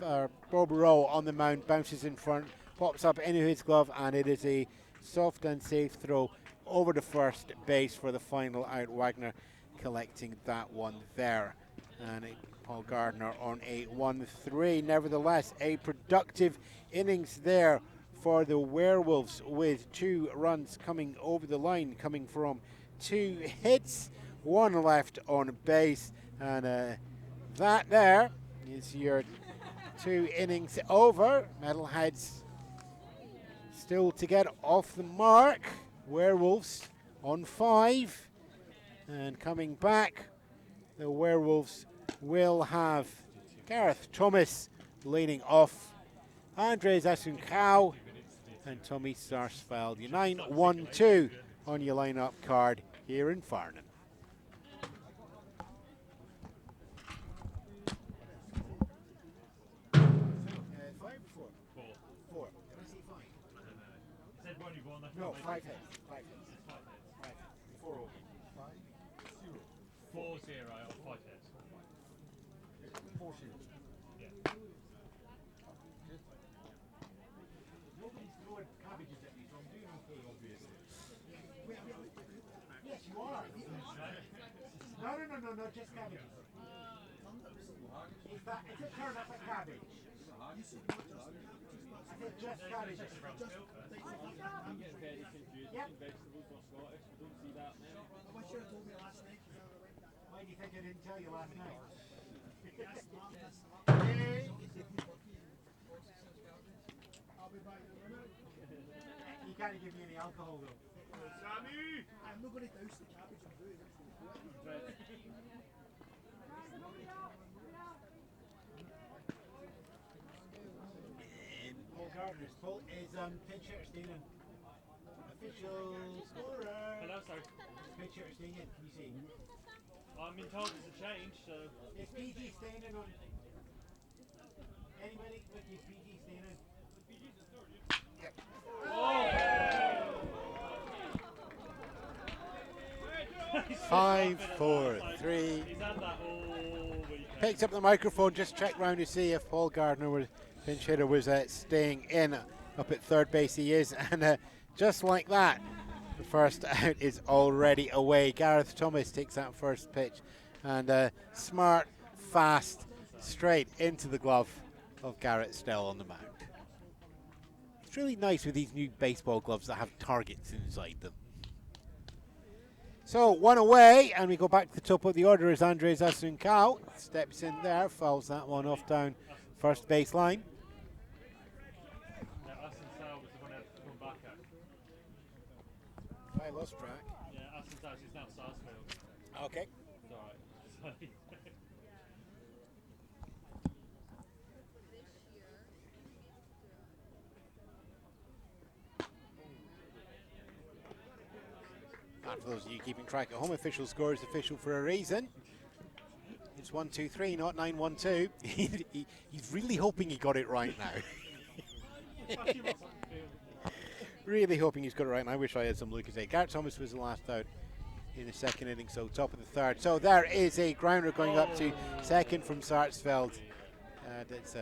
Bobero on the mound. Bounces in front. Pops up into his glove. And it is a soft and safe throw over to first base for the final out. Wagner collecting that one there. And Paul Gardner on a 1-3. Nevertheless, a productive innings there for the Werewolves with 2 runs coming over the line, coming from 2 hits, 1 left on base. And that there is your 2 innings over. Metalheads still to get off the mark. Werewolves on 5. And coming back, the Werewolves will have Gareth Thomas leading off, Andres Asuncao and Tommy Sarsfield. Your 9-1-2 on your lineup card here in Farnham. No, 5 hits. 5 hits. 4 over. 4-0 or 5 hits. 4 0. Yeah. Nobody's throwing cabbages at me, so I'm doing okay, obviously. Yes, you are. No, just cabbages. Is it turnip a cabbage? I said just cabbages. Yep. Why do you think I didn't tell you last night? You can't give me any alcohol though. Sammy! I'm not going to douse the cabbage and do it. Paul Gardner's pull is pitch hitter staying in. Official scorer. Hello, sir. Pitch hitter staying in. Can you see? I'm been told it's a change, so. Is PG staying in on? Anybody with you? PG staying in? Yep. Oh! 5-4-3. He's had that all weekend. Picked up the microphone, just checked round to see if Paul Gardner, was pinch hitter, was staying in. Up at third base he is, and just like that, the first out is already away. Gareth Thomas takes that first pitch, and smart, fast, straight into the glove of Garrett Stell on the mound. It's really nice with these new baseball gloves that have targets inside them. So 1 away, and we go back to the top of the order as Andres Asuncao steps in there, fouls that one off down first base line. Yeah, Asuncao was the one that come back at. I lost track. Yeah, Asuncao is now Sarsfield. Okay. It's alright. And for those of you keeping track at home, official score is official for a reason. It's 1-2-3, not 9-1-2. He's really hoping he got it right now. Really hoping he's got it right now. I wish I had some Lucas 8. Garrett Thomas was the last out in the second inning, so top of the third. So there is a grounder going up to second from Sarsfield. That's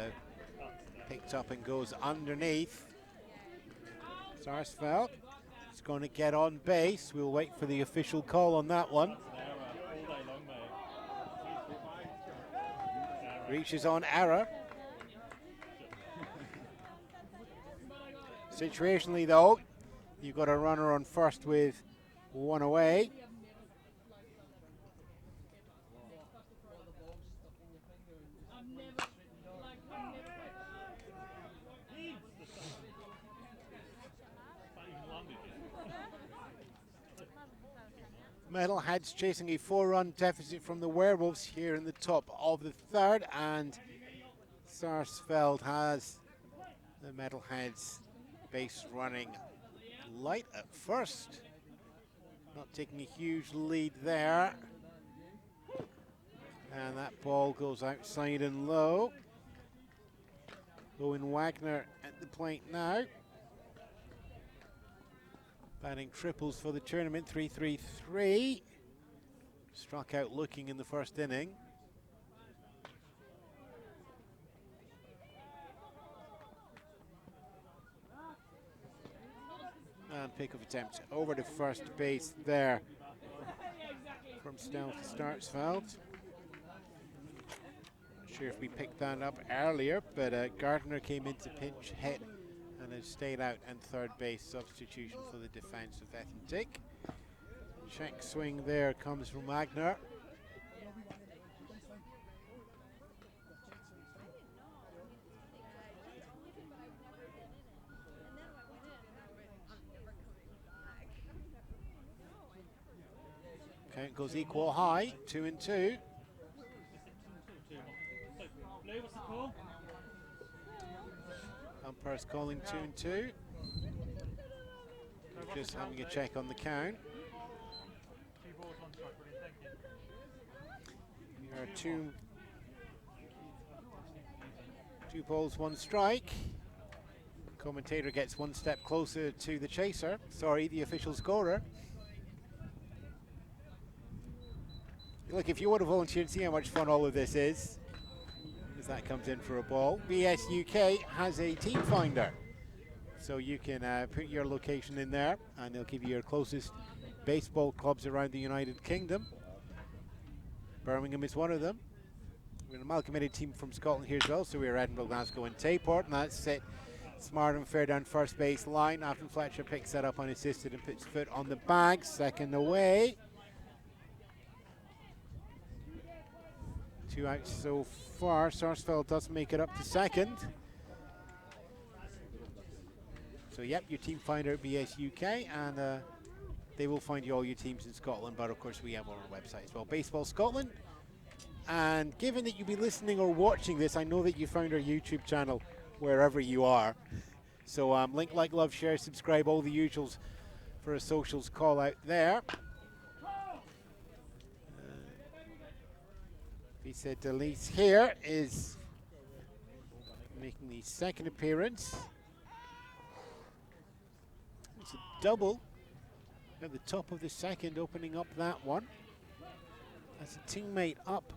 picked up and goes underneath. Sarsfield is going to get on base. We'll wait for the official call on that one. Reaches on error. Situationally though, you've got a runner on first with 1 away. Metalheads chasing a 4-run deficit from the Werewolves here in the top of the third, and Sarsfield has the Metalheads base running light at first. Not taking a huge lead there. And that ball goes outside and low. Owen Wagner at the plate now. Batting triples for the tournament, 3-3-3. Struck out looking in the first inning. And pick-up attempt over to first base there from Starsfeld. Not sure if we picked that up earlier, but Gardner came in to pinch hit and has stayed out, and third base substitution for the defense of Ethendick. Check swing there comes from Wagner. Count goes equal high, 2-2. Blue, what's the call? Umpire's calling 2-2. Just having a check on the count. There are two balls, one strike. Commentator gets one step closer to the chaser. Sorry, the official scorer. Look, if you want to volunteer and see how much fun all of this is, as that comes in for a ball, BS UK has a team finder. So you can put your location in there and they'll give you your closest baseball clubs around the United Kingdom. Birmingham is one of them. We're an amalgamated team from Scotland here as well, so we're Edinburgh, Glasgow and Tayport, and that's it. Smart and fair down first base line. After Fletcher picks that up unassisted and puts foot on the bag, second away. 2 outs so far. Sarsfield does make it up to second. So yep, your team finder at BS UK, and they will find you all your teams in Scotland, but of course we have our website as well, Baseball Scotland. And given that you'll be listening or watching this, I know that you found our YouTube channel wherever you are. So link, like, love, share, subscribe, all the usuals for a socials call out there. Visa Delise here is making the second appearance. It's a double at the top of the second, opening up that one. As a teammate up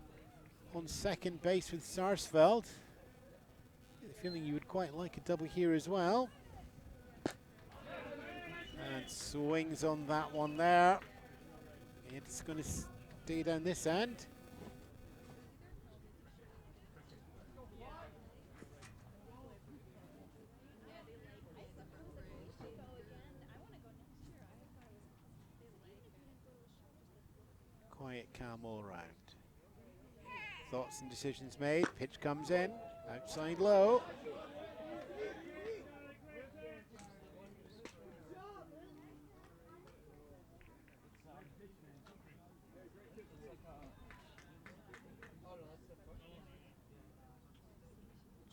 on second base with Sarsfield. The feeling you would quite like a double here as well. And swings on that one there. It's going to stay down this end. Quiet, calm all round. Thoughts and decisions made. Pitch comes in. Outside low.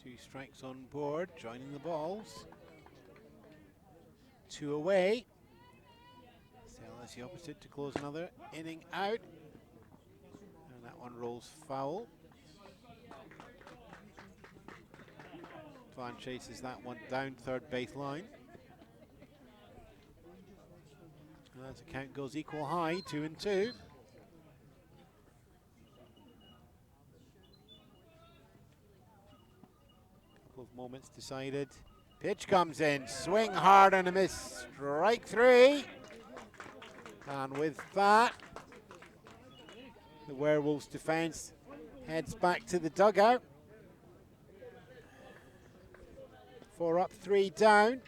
Two strikes on board, joining the balls. 2 away. Still as the opposite to close another inning out. And that one rolls foul. Van chases that one down third base line. And as the count goes equal high, 2-2. Couple of moments decided. Pitch comes in, swing hard and a miss. Strike 3. And with that, the Werewolves defense heads back to the dugout. 4 up, 3 down.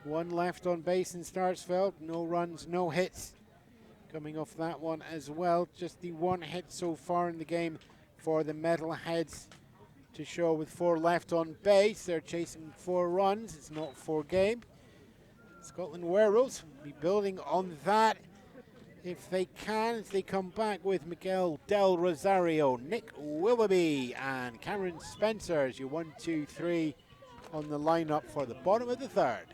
1 left on base in Starsfeld. No runs, no hits. Coming off that one as well. Just the 1 hit so far in the game for the Metalheads to show with 4 left on base. They're chasing 4 runs. It's not 4 game. Scotland Werewolves will be building on that if they can, as they come back with Miguel Del Rosario, Nick Willoughby, and Cameron Spencer as your 1, 2, 3 on the lineup for the bottom of the third.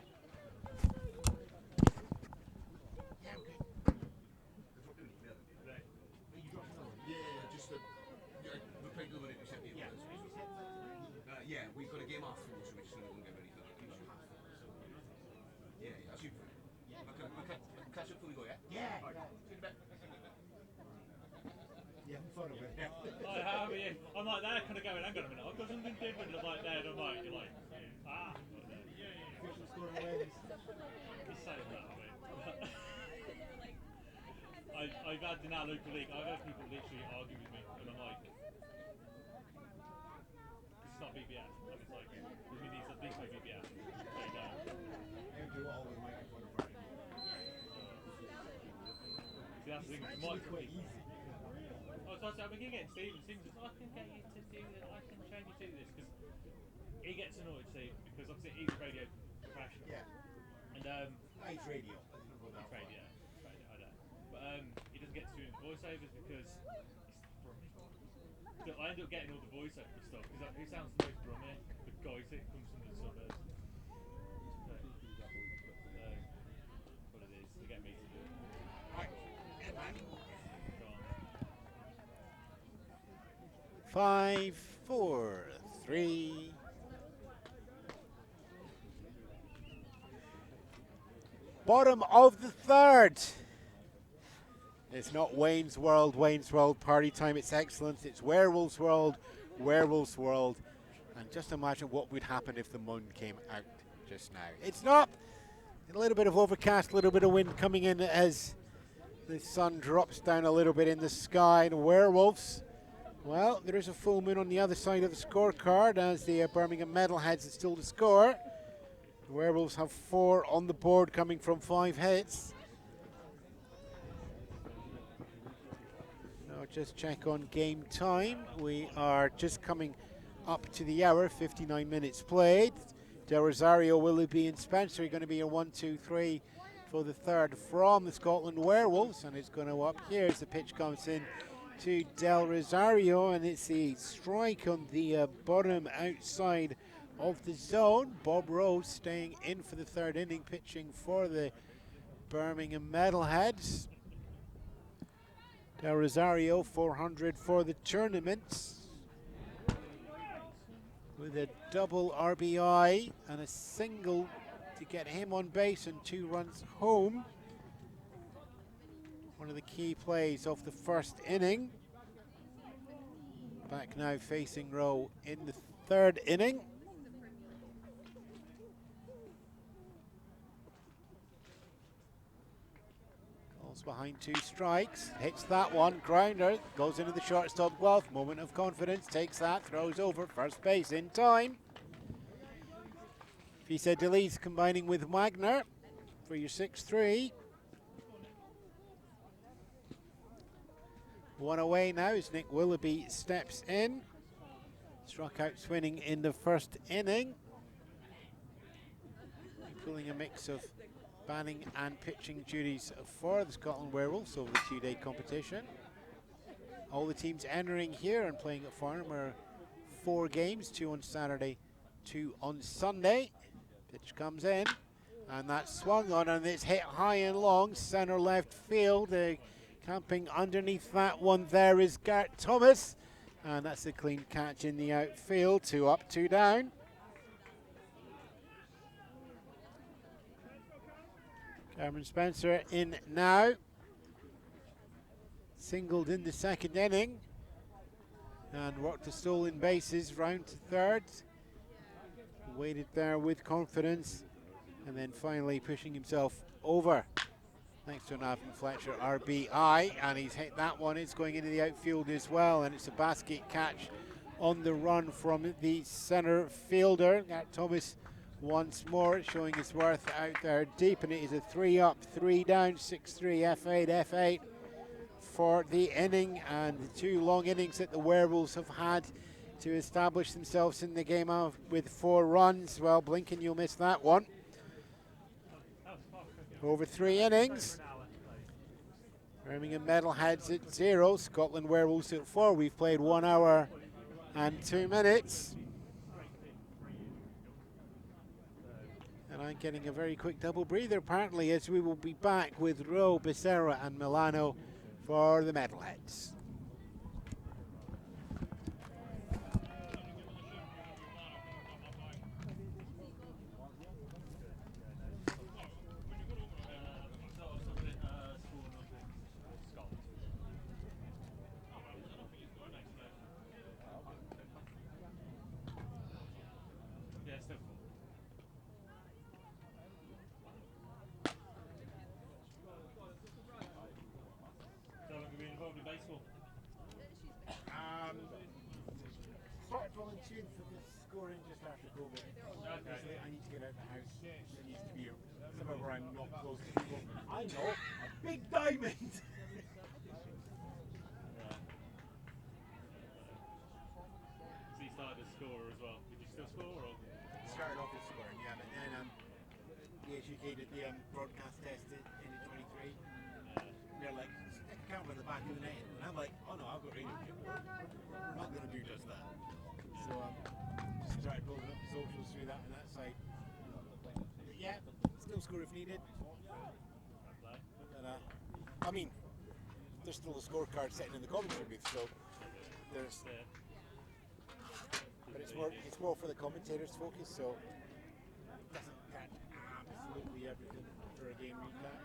Yeah, we've got a game afterwards, so we just want to get ready for that. Yeah, that's you. I'll catch up before we go, yeah? Yeah. All right. See you in a bit. Yeah, I'm fun of it. Like, how are you? I'm like there, kind of going, hang on a minute, I've got something different. I'm like there, and I'm like, you're like, ah. Official score wins. He's saying that, I mean. I've had in our local league, I've had people literally argue with me, and I'm like, it's not BBF. And it's like, we need to think by BBF. They go. I do all the microphone part. See, that's the thing. It's My, actually quite easy. oh, so I'm getting Stephen. Stephen says, I can get you to do this, I can train you to do this. Because he gets annoyed, Steve, because obviously he's a radio professional. Yeah. And, It's radio. he's radio, I know. But he doesn't get to do voiceovers because he's brummy. So I end up getting all the voiceover stuff because who sounds the most brummy? The guys that comes from the suburbs. What it is, they get me to do it. Go on. 5, 4, 3. Bottom of the third. It's not Wayne's World party time. It's excellence. It's Werewolves World, Werewolves World. And just imagine what would happen if the moon came out just now. It's not. A little bit of overcast, a little bit of wind coming in as the sun drops down a little bit in the sky. The Werewolves, well, there is a full moon on the other side of the scorecard as the Birmingham Metalheads is still to score. The Werewolves have 4 on the board coming from 5 hits. Now just check on game time. We are just coming up to the hour, 59 minutes played. Del Rosario, Willoughby and Spencer are going to be a 1, 2, 3 for the third from the Scotland Werewolves, and it's going to up here as the pitch comes in to Del Rosario, and it's the strike on the bottom outside of the zone. Bob Rose staying in for the third inning, pitching for the Birmingham Metalheads. Del Rosario 400 for the tournament, with a double RBI and a single to get him on base and 2 runs home. One of the key plays of the first inning. Back now facing Rowe in the third inning. Calls behind 2 strikes, hits that one, grounder, goes into the shortstop glove, moment of confidence, takes that, throws over, first base in time. Fisa Delis combining with Wagner for your 6-3. 1 away now as Nick Willoughby steps in. Struck out swinging in the first inning. Pulling a mix of batting and pitching duties for the Scotland Werewolves over the 2-day competition. All the teams entering here and playing at Farnham are 4 games, 2 on Saturday, 2 on Sunday. Pitch comes in, and that's swung on, and it's hit high and long, centre left field. Camping underneath that one there is Gert Thomas, and that's a clean catch in the outfield. 2 up, 2 down. Cameron Spencer in now. Singled in the second inning and worked the stolen bases round to third. Waited there with confidence and then finally pushing himself over. Thanks to an Avon Fletcher RBI, and he's hit that one. It's going into the outfield as well, and it's a basket catch on the run from the centre fielder. Gert Thomas once more showing his worth out there deep, and it is a 3 up, 3 down, 6-3 F8, F8 for the inning, and the 2 long innings that the Werewolves have had to establish themselves in the game out with 4 runs. Well, Blinken, you'll miss that one. Over 3 innings. Birmingham Metalheads at 0, Scotland Werewolves at 4. We've played 1 hour and 2 minutes. And I'm getting a very quick double breather apparently, as we will be back with Rowe, Becerra and Milano for the Metalheads. Started volunteering for the scoring just after COVID. Basically, I need to get out of the house. There needs to be somewhere where I'm not close to people. I know, a big diamond! So you started as scorer as well. Did you still score or? Started off as scoring, yeah, but then the HUK did the broadcast test in 23. They're like, stick a camera in the back of the net. And I'm like, oh no, I've got radio. We're not going to do just that. So just started building up the socials through that and that side. But yeah, still score if needed. But, I mean, there's still a scorecard sitting in the commentary booth, so there's. But it's more for the commentators' focus, so it doesn't catch absolutely everything for a game recap.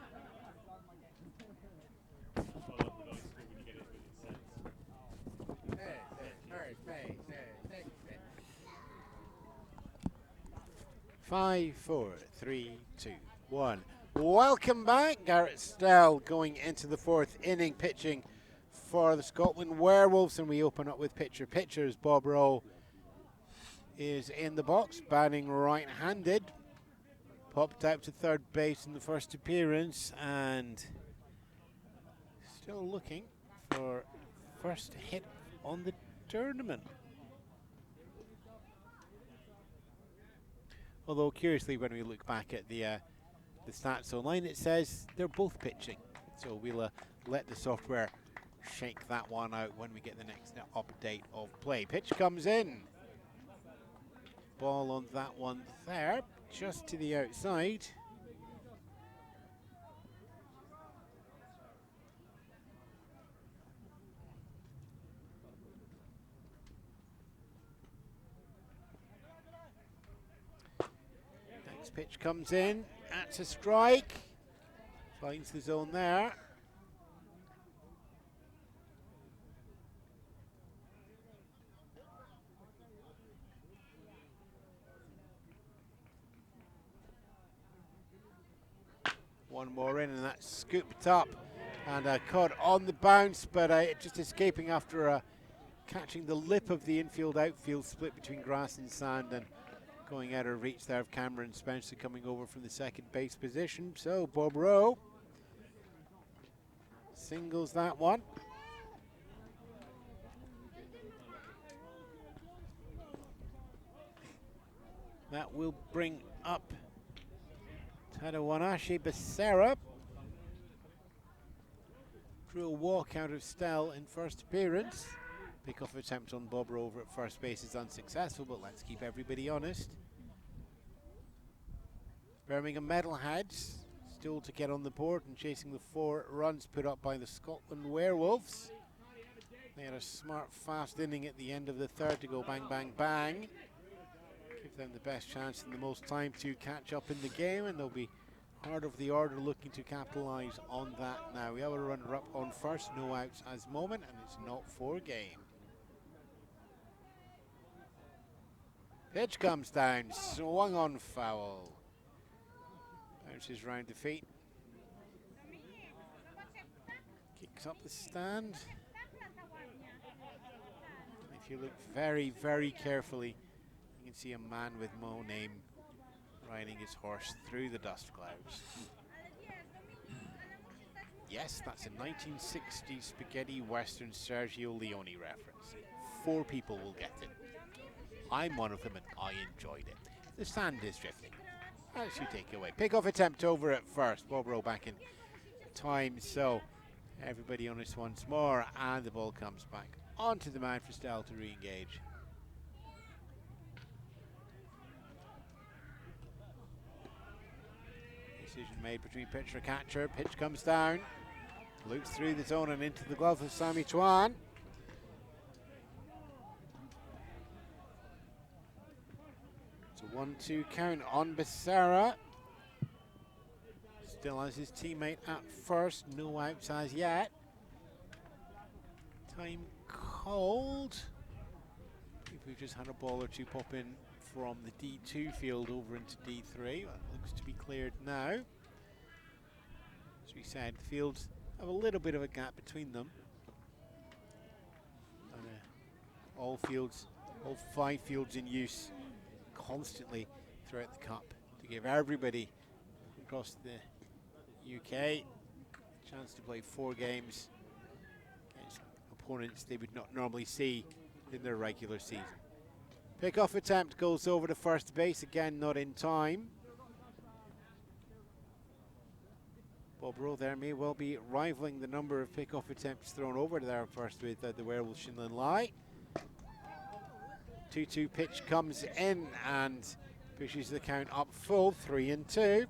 Five, 4, 3, 2, 1. Welcome back. Garrett Stell going into the 4th inning, pitching for the Scotland Werewolves, and we open up with pitchers. Bob Rowe is in the box, batting right-handed. Popped out to third base in the first appearance, and still looking for first hit on the tournament. Although curiously, when we look back at the stats online, it says they're both pitching. So we'll let the software shake that one out when we get the next update of play. Pitch comes in. Ball on that one there, just to the outside. Next pitch comes in, that's a strike. Finds the zone there. One more in, and that's scooped up and caught on the bounce, but just escaping after catching the lip of the infield-outfield split between grass and sand, and going out of reach there of Cameron Spence coming over from the second base position. So Bob Rowe singles that one. That will bring up Tadawanashi Becerra. Drew a walk out of Stell in first appearance. Pick-off attempt on Bob Rowe over at first base is unsuccessful, but let's keep everybody honest. Birmingham Metalheads still to get on the board and chasing the 4 runs put up by the Scotland Werewolves. They had a smart, fast inning at the end of the 3rd to go bang, bang, bang. Give them the best chance and the most time to catch up in the game, and they'll be hard of the order looking to capitalise on that now. We have a runner up on first, no outs as moment, and it's not for game. Pitch comes down, swung on foul. Bounces round the feet. Kicks up the stand. If you look very, very carefully, you can see a man with no name riding his horse through the dust clouds. Yes, that's a 1960s spaghetti western Sergio Leone reference. 4 people will get it. I'm one of them and I enjoyed it. The sand is drifting. As you take away. Pick-off attempt over at first. Bob Rowe back in time, so Everybody on this once more, and the ball comes back onto the man for Stell to re-engage. Decision made between pitcher and catcher. Pitch comes down, loops through the zone and into the glove of Sammy Chuan. It's a 1-2 count on Becerra. Still has his teammate at first, no outs as yet. Time called. If we've just had a ball or two pop in from the D2 field over into D3. That looks to be cleared now. As we said, the fields have a little bit of a gap between them. And, all 5 fields in use constantly throughout the cup to give everybody across the UK chance to play 4 games against opponents they would not normally see in their regular season. Pick-off attempt goes over to first base, again not in time. Bob Rowe there may well be rivaling the number of pick-off attempts thrown over to there first with the Werewolves Shinlin Lai. 2-2 pitch comes in and pushes the count up full, 3-2.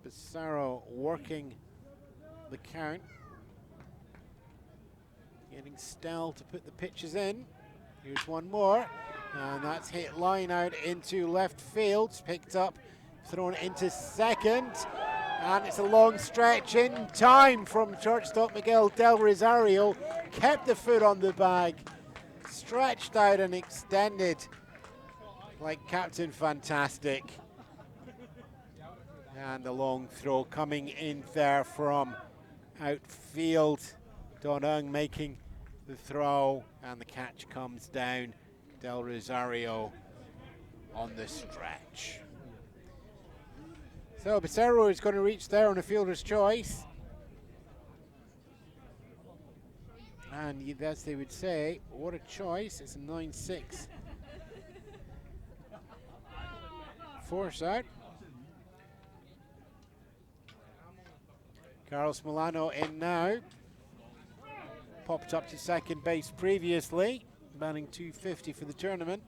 Becerra working the count. Getting Stell to put the pitches in. Here's one more. And that's hit line out into left field. It's picked up, thrown into second. And it's a long stretch in time from shortstop Miguel Del Rosario. Kept the foot on the bag. Stretched out and extended like Captain Fantastic. And the long throw coming in there from outfield. Don Ung making the throw, and the catch comes down. Del Rosario on the stretch. So Becerra is going to reach there on a fielder's choice. And as they would say, what a choice. It's a 9-6. Force out. Carlos Milano in now. Popped up to second base previously, batting .250 for the tournament.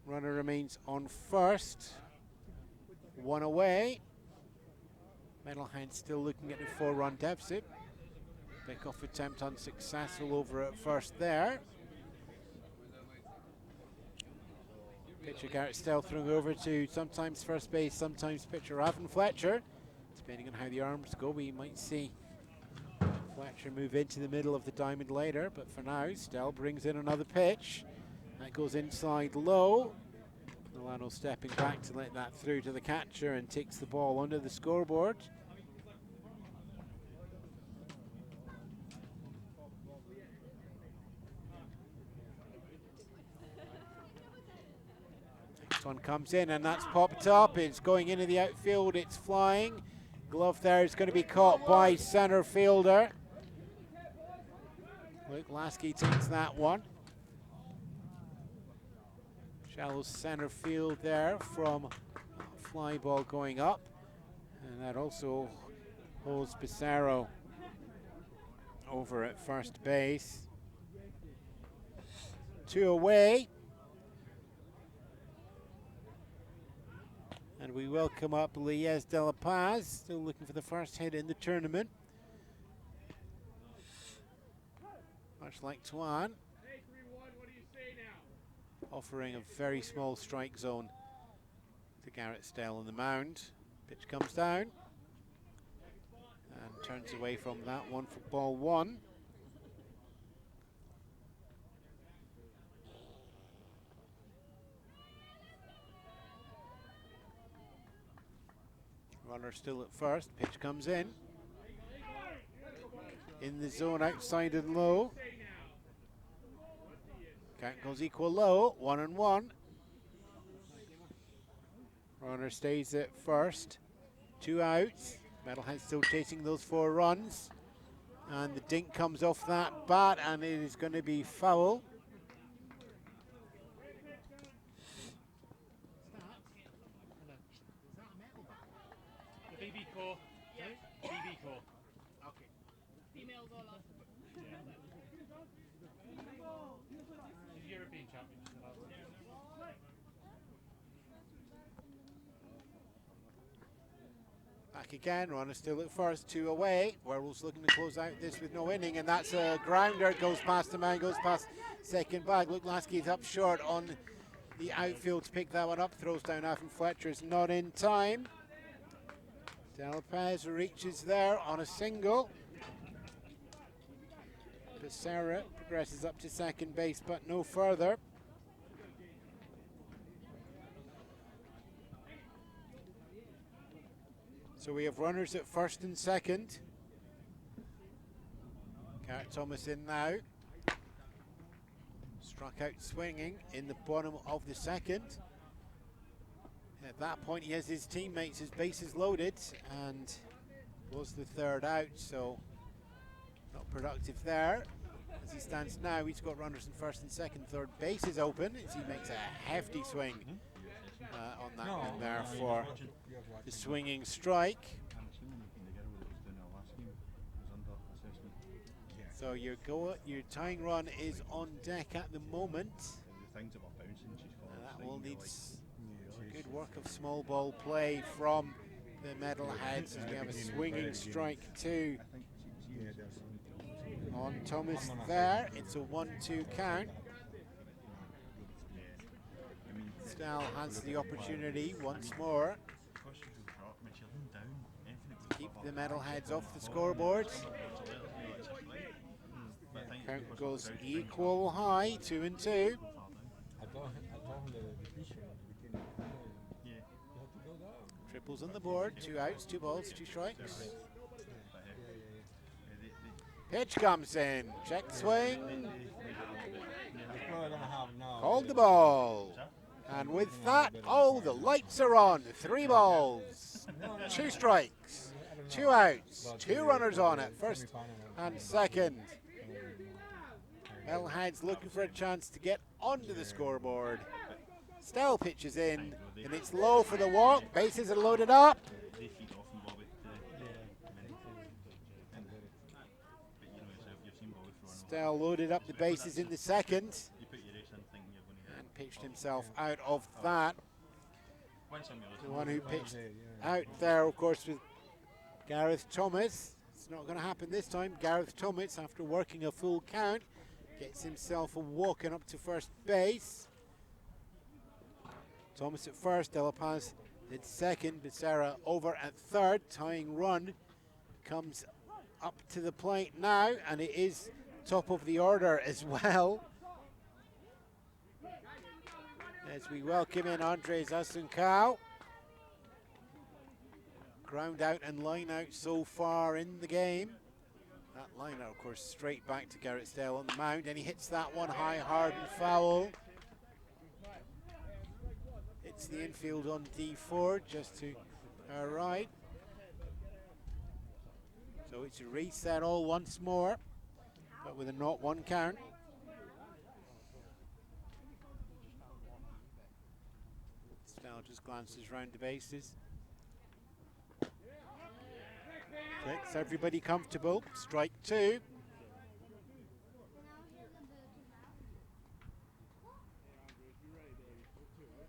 Runner remains on first. 1 away. Metalheads still looking at a 4-run deficit. Pick-off attempt unsuccessful over at first there. Pitcher Garrett Stell throwing over to sometimes first base, sometimes pitcher Raven Fletcher. Depending on how the arms go, we might see Fletcher move into the middle of the diamond later, but for now, Stell brings in another pitch. That goes inside low. Milano stepping back to let that through to the catcher and takes the ball under the scoreboard. Next one comes in and that's popped up. It's going into the outfield, it's flying. Glove there is going to be caught by center fielder. Luke Lasky takes that one. Shallow center field there from fly ball going up. And that also holds Becerra over at first base. 2 away. And we welcome up Lies de la Paz, still looking for the first hit in the tournament. Much like Tuan. Offering a very small strike zone to Garrett Stell on the mound. Pitch comes down. And turns away from that one for ball 1. Runner still at first, pitch comes in. In the zone outside and low. Count goes equal low, 1-1. Runner stays at first, 2 outs. Metalhead still chasing those 4 runs. And the dink comes off that bat and it is going to be foul. back again. Runner still at first, 2 away. Werewolves looking to close out this with no inning, and that's a grounder. It goes past the man, goes past second bag. Look, Lasky's up short on the outfield to pick that one up. Throws down Afton Fletcher's not in time. Delapaz reaches there on a single. Becerra progresses up to second base, but no further. So we have runners at first and second. Garrett Thomas in now. Struck out swinging in the bottom of the second. At that point, he has his teammates, his bases loaded, and was the third out, so not productive there. As he stands now, he's got runners in first and second. Third base is open as he makes a hefty swing on that one there for the swinging strike. So your tying run is on deck at the moment. And that will need good work of small ball play from the Metalheads as we have a swinging strike 2 on Thomas there. It's a 1-2 count. Snell has the opportunity once more to keep the Metalheads off the scoreboard. Count goes equal high, 2-2. Triples on the board, 2 outs, 2 balls, 2 strikes. Pitch comes in, check swing. Hold the ball. And with that, oh, the lights are on. 3 balls, 2 strikes, 2 outs, 2 runners on it, first and second. Metalheads looking for a chance to get onto the scoreboard. Stell pitches in, and it's low for the walk. Bases are loaded up. Stell loaded up the bases in the second and pitched himself out of that. The one who pitched out there, of course, was Gareth Thomas. It's not going to happen this time. Gareth Thomas, after working a full count, gets himself a walking up to first base. Thomas at first, Delapaz at second, Becerra over at third. Tying run comes up to the plate now, and it is top of the order as well. As we welcome in Andres Asuncao. Ground out and line out so far in the game. That line out, of course, straight back to Garrett Stell on the mound, and he hits that one high, hard and foul. It's the infield on D4, just to our right. So it's a reset all once more, but with a 0-1 count. Stell just glances round the bases. Clicks, everybody comfortable. Strike 2.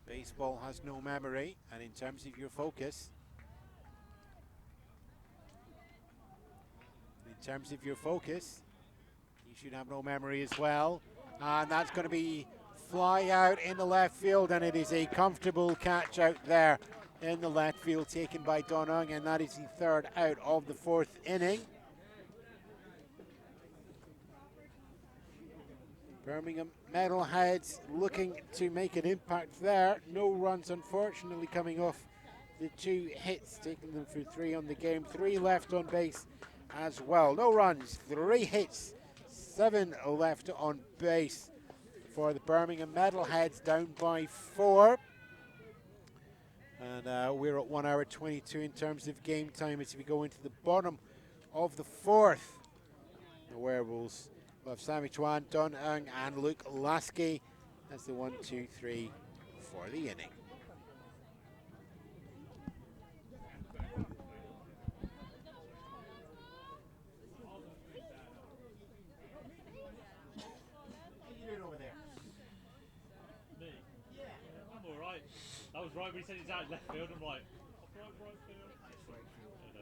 Baseball has no memory, and in terms of your focus, you should have no memory as well. And that's going to be fly out in the left field, and it is a comfortable catch out there in the left field taken by Donung, and that is the 3rd out of the 4th inning. Birmingham Metalheads looking to make an impact there. No runs, unfortunately, coming off the 2 hits, taking them through 3 on the game. 3 left on base as well. No runs, 3 hits, 7 left on base for the Birmingham Metalheads, down by 4. And we're at 1 hour 22 in terms of game time as we go into the bottom of the 4th. The Werewolves of Sammy Chuan, Don Ung, and Luke Lasky. That's the 1, 2, 3 for the inning. I'm alright. That was right when he said he's out left field. I'm like, right field.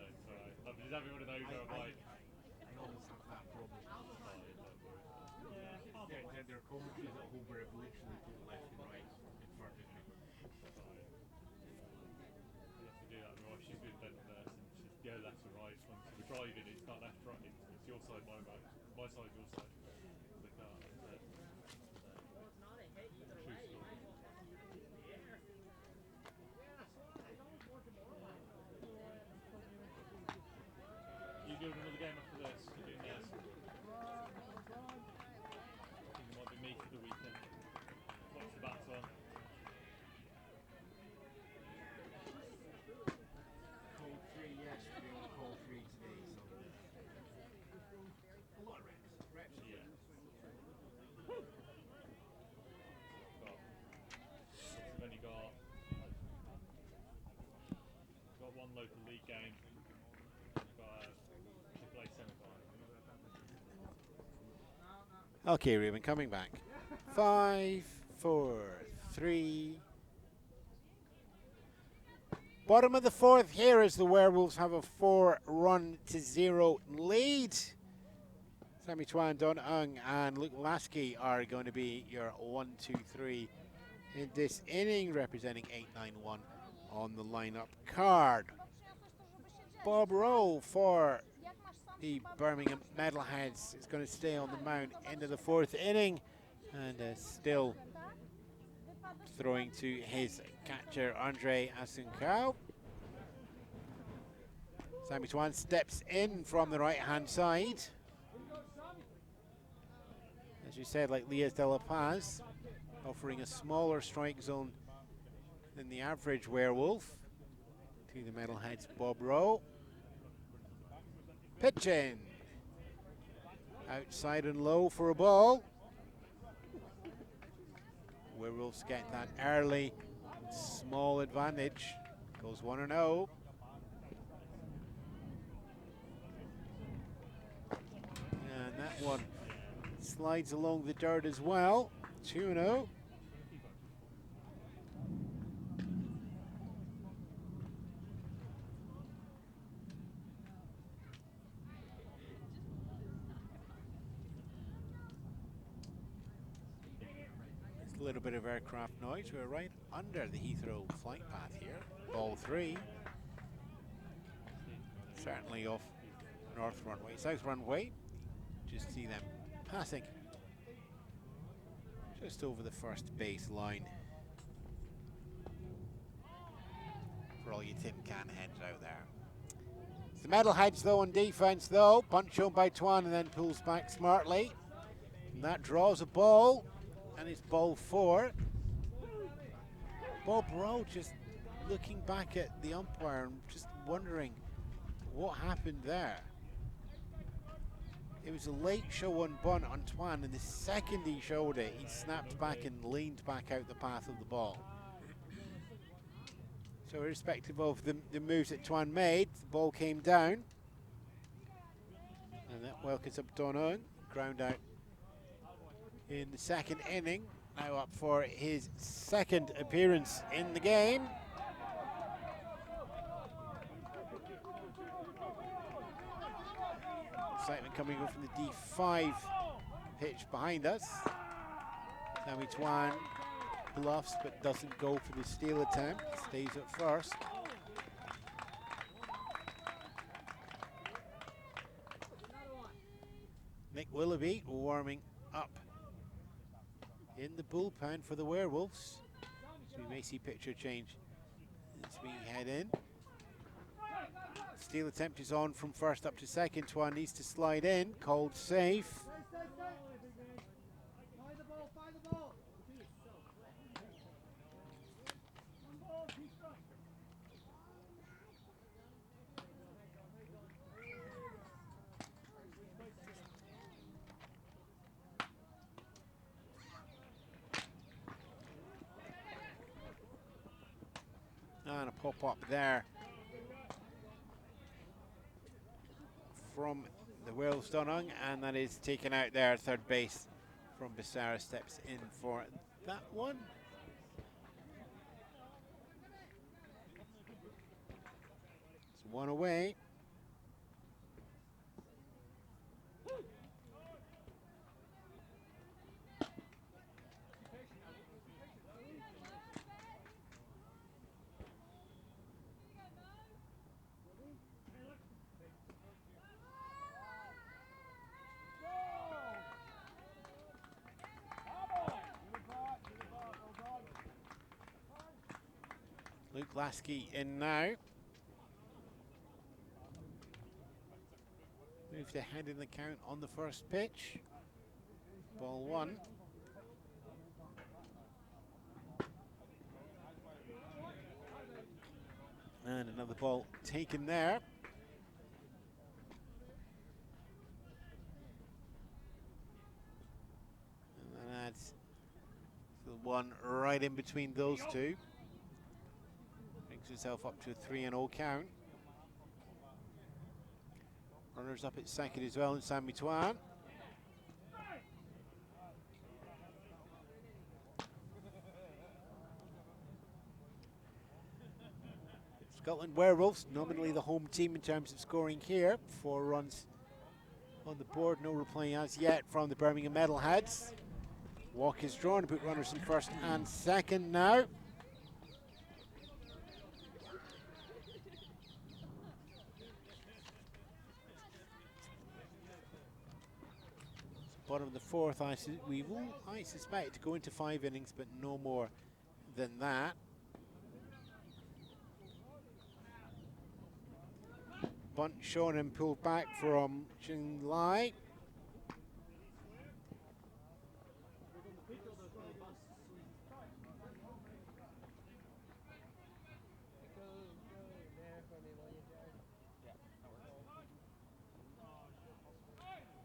I'm just having one of those where I'm like, I always have that problem. There are commentaries at home where I've literally put left and right in front of me. I have to do that. My wife, she's doing dental nurse, and she's go left and right. When we're driving, it's not left, right. It's your side, my side, your side. Of the car. True story. You doing another game after this? You're doing this. I think it might be me for the weekend. What's the bats on? Call 3 yesterday and call 3 today, so a lot of reps. Yeah. I've only got one local league game. I've got to play semi-final. Okay, Reuben, coming back. 5, 4, 3. Bottom of the fourth here as the Werewolves have a 4-0 lead. Sammy Twan, Don Ung, and Luke Lasky are going to be your 1, 2, 3 in this inning, representing 8-9-1 on the lineup card. Bob Rowe for the Birmingham Metalheads is going to stay on the mound into the fourth inning, and still throwing to his catcher Andre Asuncao. Sammy Twan steps in from the right hand side. As you said, like Lias de la Paz, offering a smaller strike zone than the average Werewolf. To the Metalheads, Bob Rowe. Pitching. Outside and low for a ball. Werewolves get that early small advantage. Goes 1-0. And that one slides along the dirt as well. 2-0. A little bit of aircraft noise. We're right under the Heathrow flight path here. Ball 3. Certainly off north runway, south runway. Just see them passing just over the first base line. For all you tin can heads out there. It's the Metalheads though on defense though. Punch shown by Twan and then pulls back smartly. And that draws a ball. And it's ball 4. Bob Rowe just looking back at the umpire and just wondering what happened there. It was a late show on bunt on Twan, and the second he showed it, he snapped back and leaned back out the path of the ball. So irrespective of the moves that Twan made, the ball came down. And that welcomes up Donon, ground out in the second inning, now up for his second appearance in the game. Excitement coming up from the D5 pitch behind us. Sammy Twan bluffs but doesn't go for the steal attempt, stays at first. Nick Willoughby warming up in the bullpen for the Werewolves. So we may see picture change as we head in. Steal attempt is on from first up to second. Twan needs to slide in, called safe. And a pop-up there from the Werewolves Donung, and that is taken out there. Third base from Becerra steps in for that one. It's one away. Luke Lasky in now. Moved ahead in the count on the first pitch. Ball one. And another ball taken there. And that's the one right in between those two. Brings himself up to a 3-0 count. Runners up at second as well in Sammy Twan. Scotland Werewolves, nominally the home team in terms of scoring here. 4 runs on the board, no reply as yet from the Birmingham Metalheads. Walk is drawn to put runners in first and second now. Bottom of the fourth, we will, I suspect, go into 5 innings, but no more than that. Bunt shown and pulled back from Chin Lai.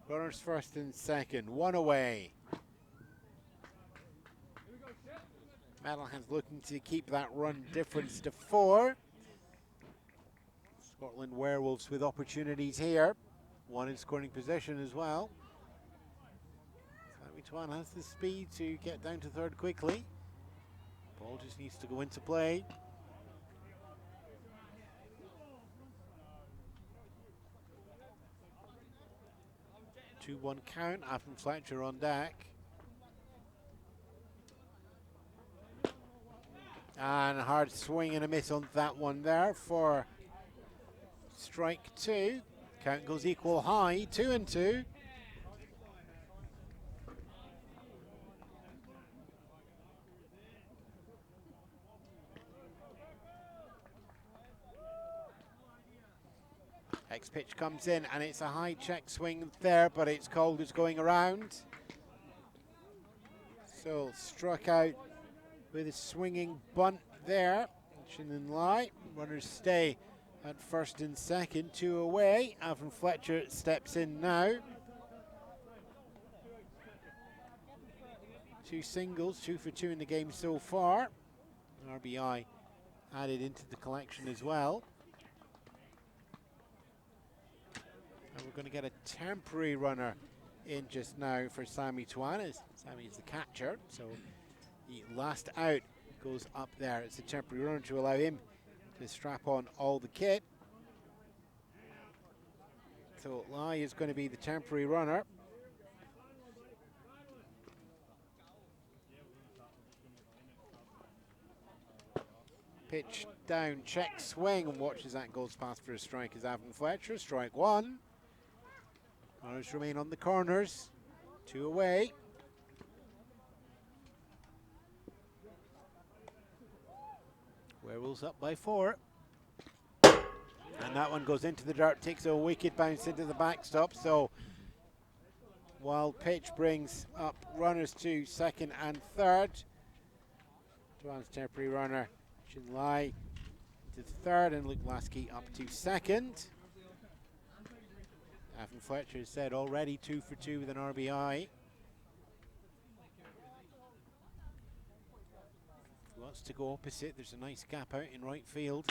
Runners first and second, 1 away. Metalheads looking to keep that run difference to 4. Scotland Werewolves with opportunities here. 1 in scoring position as well. Sammy Twan has the speed to get down to third quickly. Ball just needs to go into play. Two-one count, Afton Fletcher on deck. And hard swing and a miss on that one there for strike 2. Count goes equal high, 2-2. Next pitch comes in and it's a high check swing there, but it's called as going around. So struck out with a swinging bunt there. Chin and Lai. Runners stay at first and second, 2 away. Alvin Fletcher steps in now. 2 singles, 2 for 2 in the game so far. RBI added into the collection as well. And we're going to get a temporary runner in just now for Sammy Twan, as Sammy is the catcher. So the last out goes up there. It's a temporary runner to allow him to strap on all the kit. So Lai is going to be the temporary runner. Pitch down, check swing, and watches that goes past for a strike as Alvin Fletcher. Strike 1. Runners remain on the corners. 2 away. Werewolves up by 4. And that one goes into the dirt, takes a wicked bounce into the backstop. So wild pitch brings up runners to second and third. Twan's temporary runner, Chin Lai, to third, and Luke Lasky up to second. Alvin Fletcher has said already 2 for 2 with an RBI. Wants to go opposite. There's a nice gap out in right field.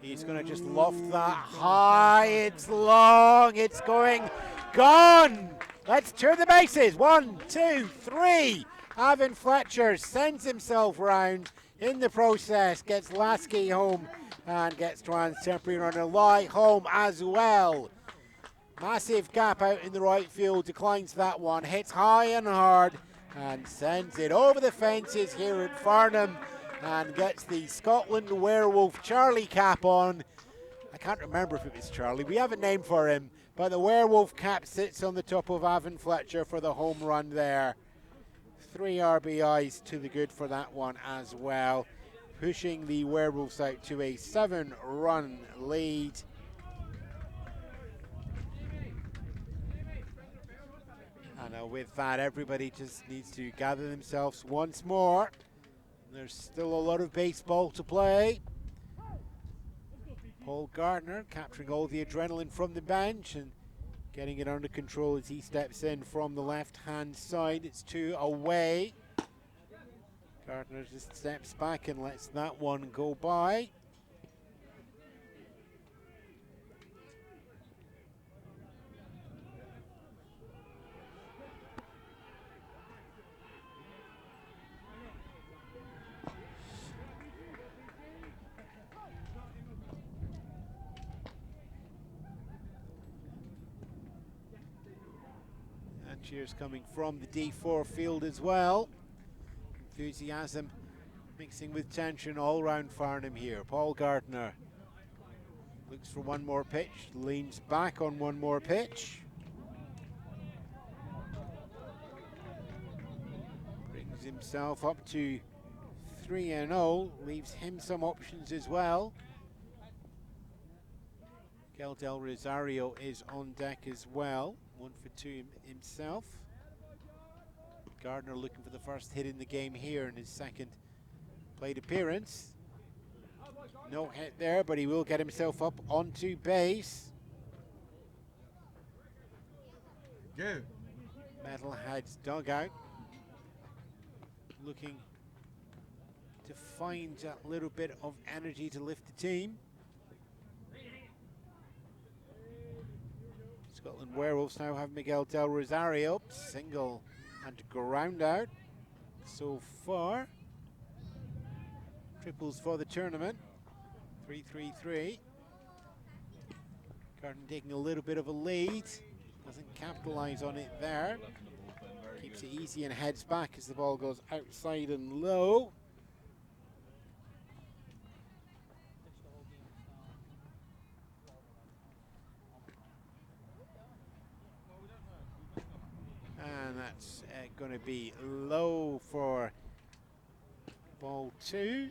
He's going to just loft that high. It's long. It's going. Gone. Let's turn the bases. 1, 2, 3. Alvin Fletcher sends himself round in the process. Gets Lasky home and gets Twan's temporary runner Lai home as well. Massive gap out in the right field. Declines that one. Hits high and hard and sends it over the fences here at Farnham and gets the Scotland Werewolf Charlie cap on. I can't remember if it was Charlie. We have a name for him, but the Werewolf cap sits on the top of Alvin Fletcher for the home run there. 3 RBIs to the good for that one as well. pushing the Werewolves out to a 7-run lead. And with that, everybody just needs to gather themselves once more. There's still a lot of baseball to play. Paul Gardner capturing all the adrenaline from the bench and getting it under control as he steps in from the left-hand side. It's 2 away. Gardner just steps back and lets that one go by. And cheers coming from the D4 field as well. Enthusiasm mixing with tension all round Farnham here. Paul Gardner looks for one more pitch, leans back on one more pitch. Brings himself up to 3-0, leaves him some options as well. Miguel Del Rosario is on deck as well, 1 for 2 himself. Gardner looking for the first hit in the game here in his second plate appearance. No hit there, but he will get himself up onto base. Go. Metalheads dugout looking to find a little bit of energy to lift the team. Scotland Werewolves now have Miguel Del Rosario, single and ground out so far. Triples for the tournament, 3-3-3. Gardner taking a little bit of a lead, doesn't capitalize on it there. Keeps it easy and heads back as the ball goes outside and low. And that's going to be low for ball 2.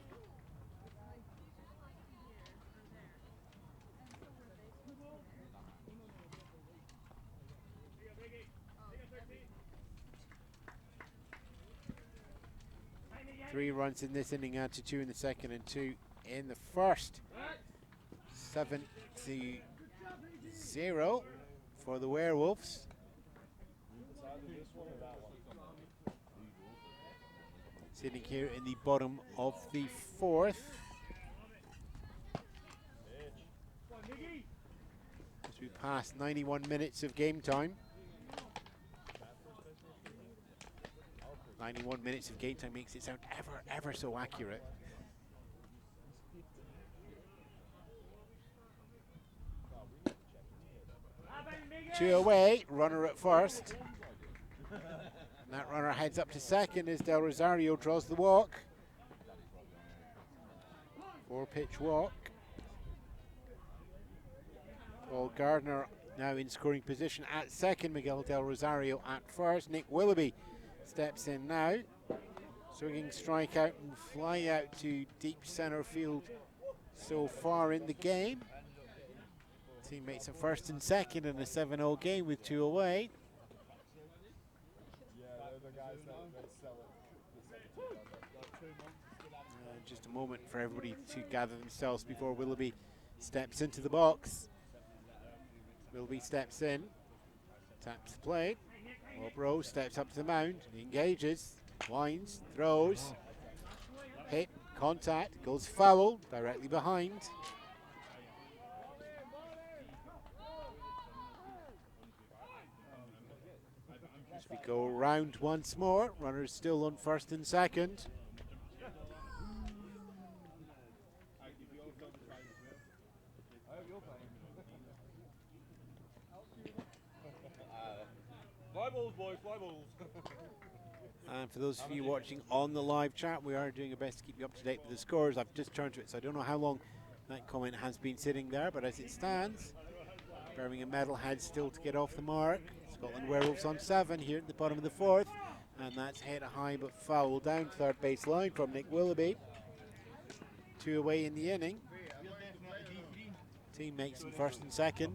Three runs in this inning, out to 2 in the second and 2 in the first. 7-0 for the Werewolves. Sitting here in the bottom of the 4th. As we pass 91 minutes of game time. 91 minutes of game time makes it sound ever so accurate. Two away, runner at first. And that runner heads up to second as Del Rosario draws the walk. 4-pitch walk. Paul Gardner now in scoring position at second. Miguel Del Rosario at first. Nick Willoughby steps in now. Swinging strikeout and fly out to deep center field so far in the game. Teammates at first and second in a 7-0 game with 2 away. Just a moment for everybody to gather themselves before Willoughby steps into the box. Willoughby steps in, taps the plate. Robro steps up to the mound, engages, winds, throws, hit, contact, goes foul, directly behind. As we go round once more, runners still on first and second. Fly balls, boys, fly balls. And for those of you watching on the live chat, we are doing our best to keep you up to date with the scores. I've just turned to it, so I don't know how long that comment has been sitting there, but as it stands, Birmingham Metalheads still to get off the mark. Scotland Werewolves on 7 here at the bottom of the 4th, and that's hit high but foul down third base line from Nick Willoughby. 2 away in the inning. Teammates in first and second.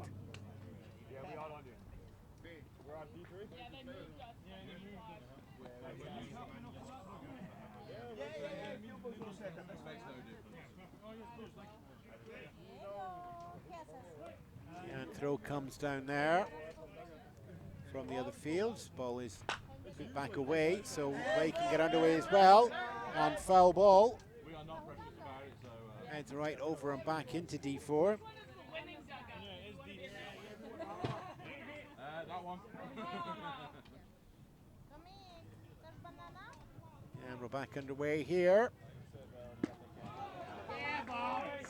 And throw comes down there from the other fields. Ball is put back away, so play can get underway as well. And foul ball. Heads right over and back into D4. That one. And we're back underway here.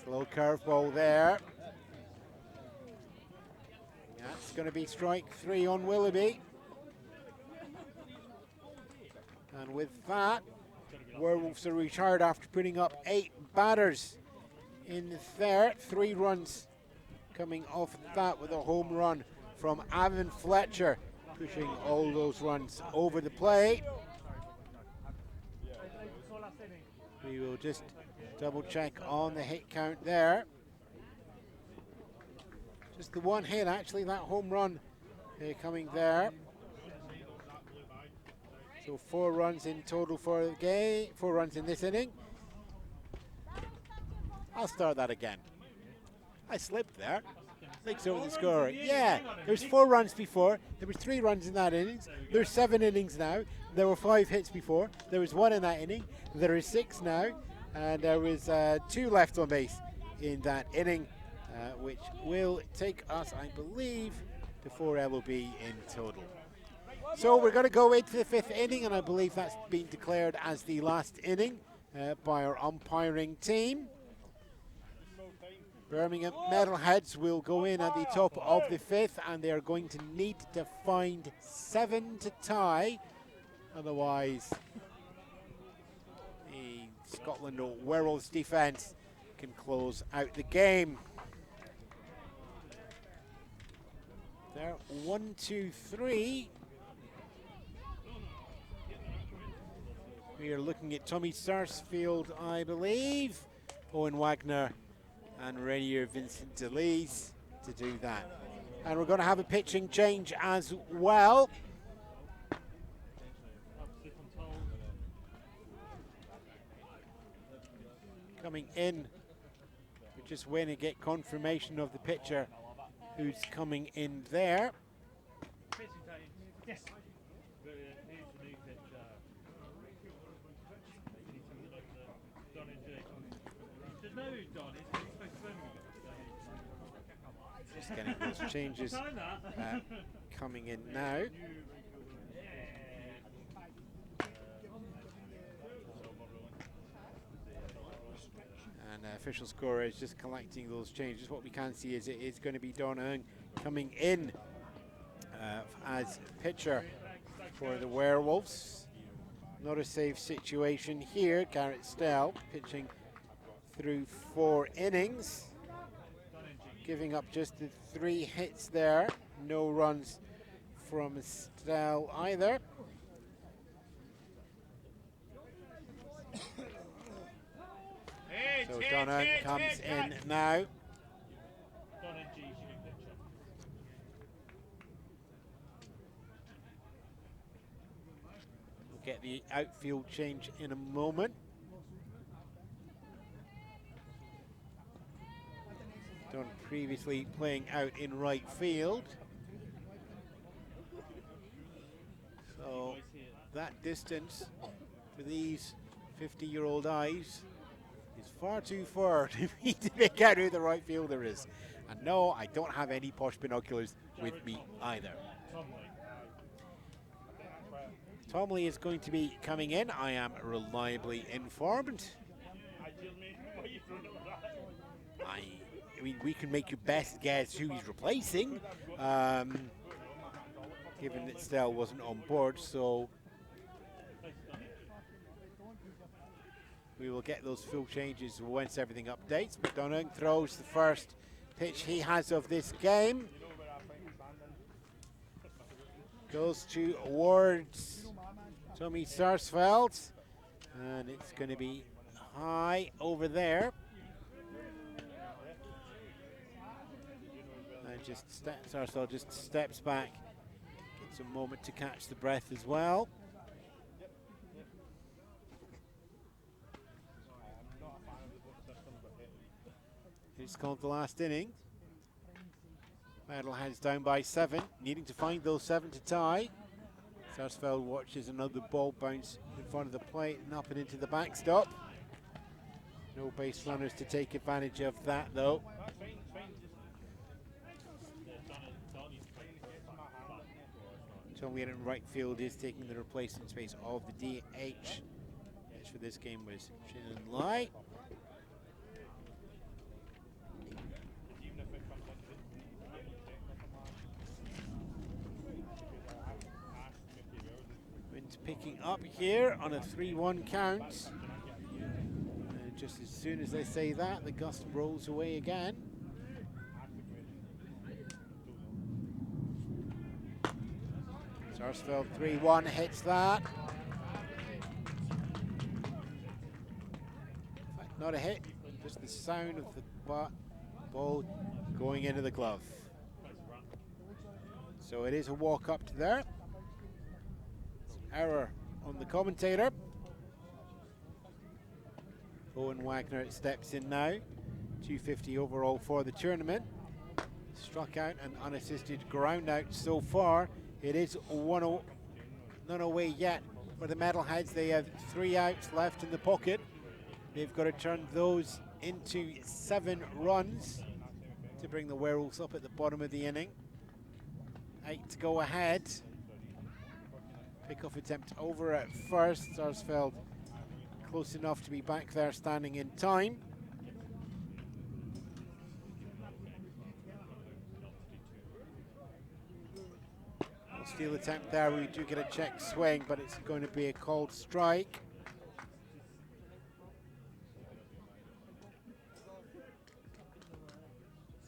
Slow curveball there. That's going to be strike 3 on Willoughby. And with that, Werewolves are retired after putting up 8 batters in the third. 3 runs coming off that with a home run from Avon Fletcher, pushing all those runs over the plate. We will just double check on the hit count there. Just the one hit, actually, that home run coming there. So 4 runs in total for the game, 4 runs in this inning. I'll start that again. I slipped there. Thanks over the score. Yeah, there's 4 runs before. There was 3 runs in that innings. There's 7 innings now. There were 5 hits before. There was 1 in that inning. There is 6 now. And there was 2 left on base in that inning, which will take us, I believe, to 4 LOB in total. So we're going to go into the 5th inning, and I believe that's been declared as the last inning by our umpiring team. Birmingham Metalheads will go in at the top of the 5th, and they are going to need to find 7 to tie. Otherwise, the Scotland Werewolves defence can close out the game. There, 1, 2, 3. We are looking at Tommy Sarsfield, I believe, Owen Wagner, and Rainier Vincent DeLees to do that. And we're going to have a pitching change as well. Coming in, we just wait and get confirmation of the pitcher who's coming in there. Yes. Just getting those changes coming in now. And official scorer is just collecting those changes. What we can see is it is going to be Donahue coming in as pitcher for the Werewolves. Not a safe situation here. Garrett Stell pitching through 4 innings, giving up just the 3 hits there. No runs from Stell either. So Donahue comes in now. We'll get the outfield change in a moment. Don previously playing out in right field. So that distance for these 50-year-old eyes is far too far to me to make out who the right fielder is. And no, I don't have any posh binoculars with me either. Tomley is going to be coming in. I am reliably informed. I mean, we can make your best guess who he's replacing, given that Stell wasn't on board, so we will get those full changes once everything updates. But Donahue throws the first pitch he has of this game. Goes towards Tommy Sarsfield, and it's going to be high over there. Sarsfield just steps back, gets a moment to catch the breath as well. It's called the last inning. Metalheads down by 7, needing to find those 7 to tie. Sarsfield watches another ball bounce in front of the plate and up and into the backstop. No base runners to take advantage of that though. Tommy in right field is taking the replacement space of the DH. Pitch for this game was Shannon Lai. Wind's picking up here on a 3-1 count. And just as soon as they say that, the gust rolls away again. Sarsfield 3-1 hits that. In fact, not a hit, just the sound of the ball going into the glove. So it is a walk up to there. It's an error on the commentator. Owen Wagner steps in now. 250 overall for the tournament. Struck out and unassisted ground out so far. It is 1-0, not away yet for the Metalheads. They have 3 outs left in the pocket. They've got to turn those into 7 runs to bring the Werewolves up at the bottom of the inning. 8 to go ahead. Pickoff attempt over at first. Sarsfield close enough to be back there standing in time. Steal attempt there, we do get a check swing, but it's going to be a called strike.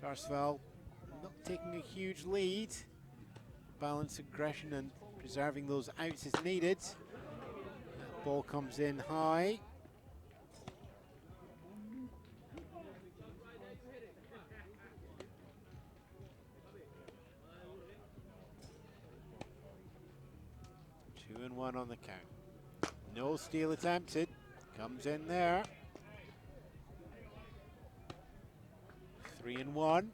Sarsfield not taking a huge lead. Balance aggression and preserving those outs is needed. That ball comes in high. One on the count. No steal attempted. Comes in there. 3-1.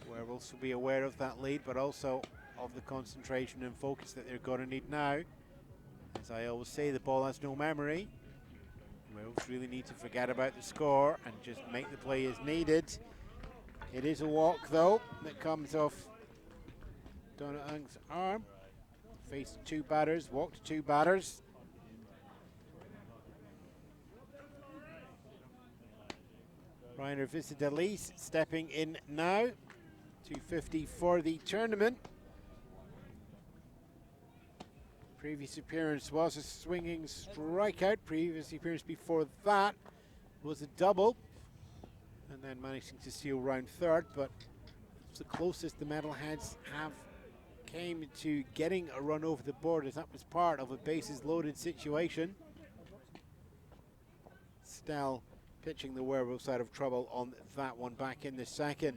Werewolves will be aware of that lead, but also of the concentration and focus that they're going to need now. As I always say, the ball has no memory. Werewolves really need to forget about the score and just make the play as needed. It is a walk though that comes off Donahung's arm. Faced 2 batters, walked 2 batters. Reiner Visidalis stepping in now. 250 for the tournament. Previous appearance was a swinging strikeout. Previous appearance before that was a double. And then managing to steal round 3rd, but it's the closest the Metalheads have came to getting a run over the board, as that was part of a bases loaded situation. Stell pitching the Werewolves out of trouble on that one back in the 2nd.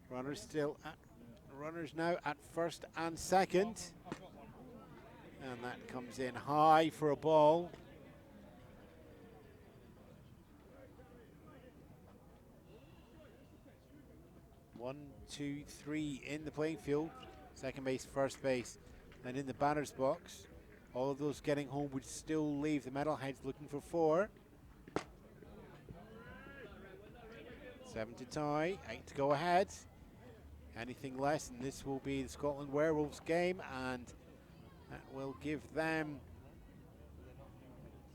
Runners now at 1st and 2nd. And that comes in high for a ball. One, 2, 3 in the playing field. Second base, first base, and in the batter's box. All of those getting home would still leave the Metalheads looking for 4. 7 to tie, 8 to go ahead. Anything less, and this will be the Scotland Werewolves game, and that will give them,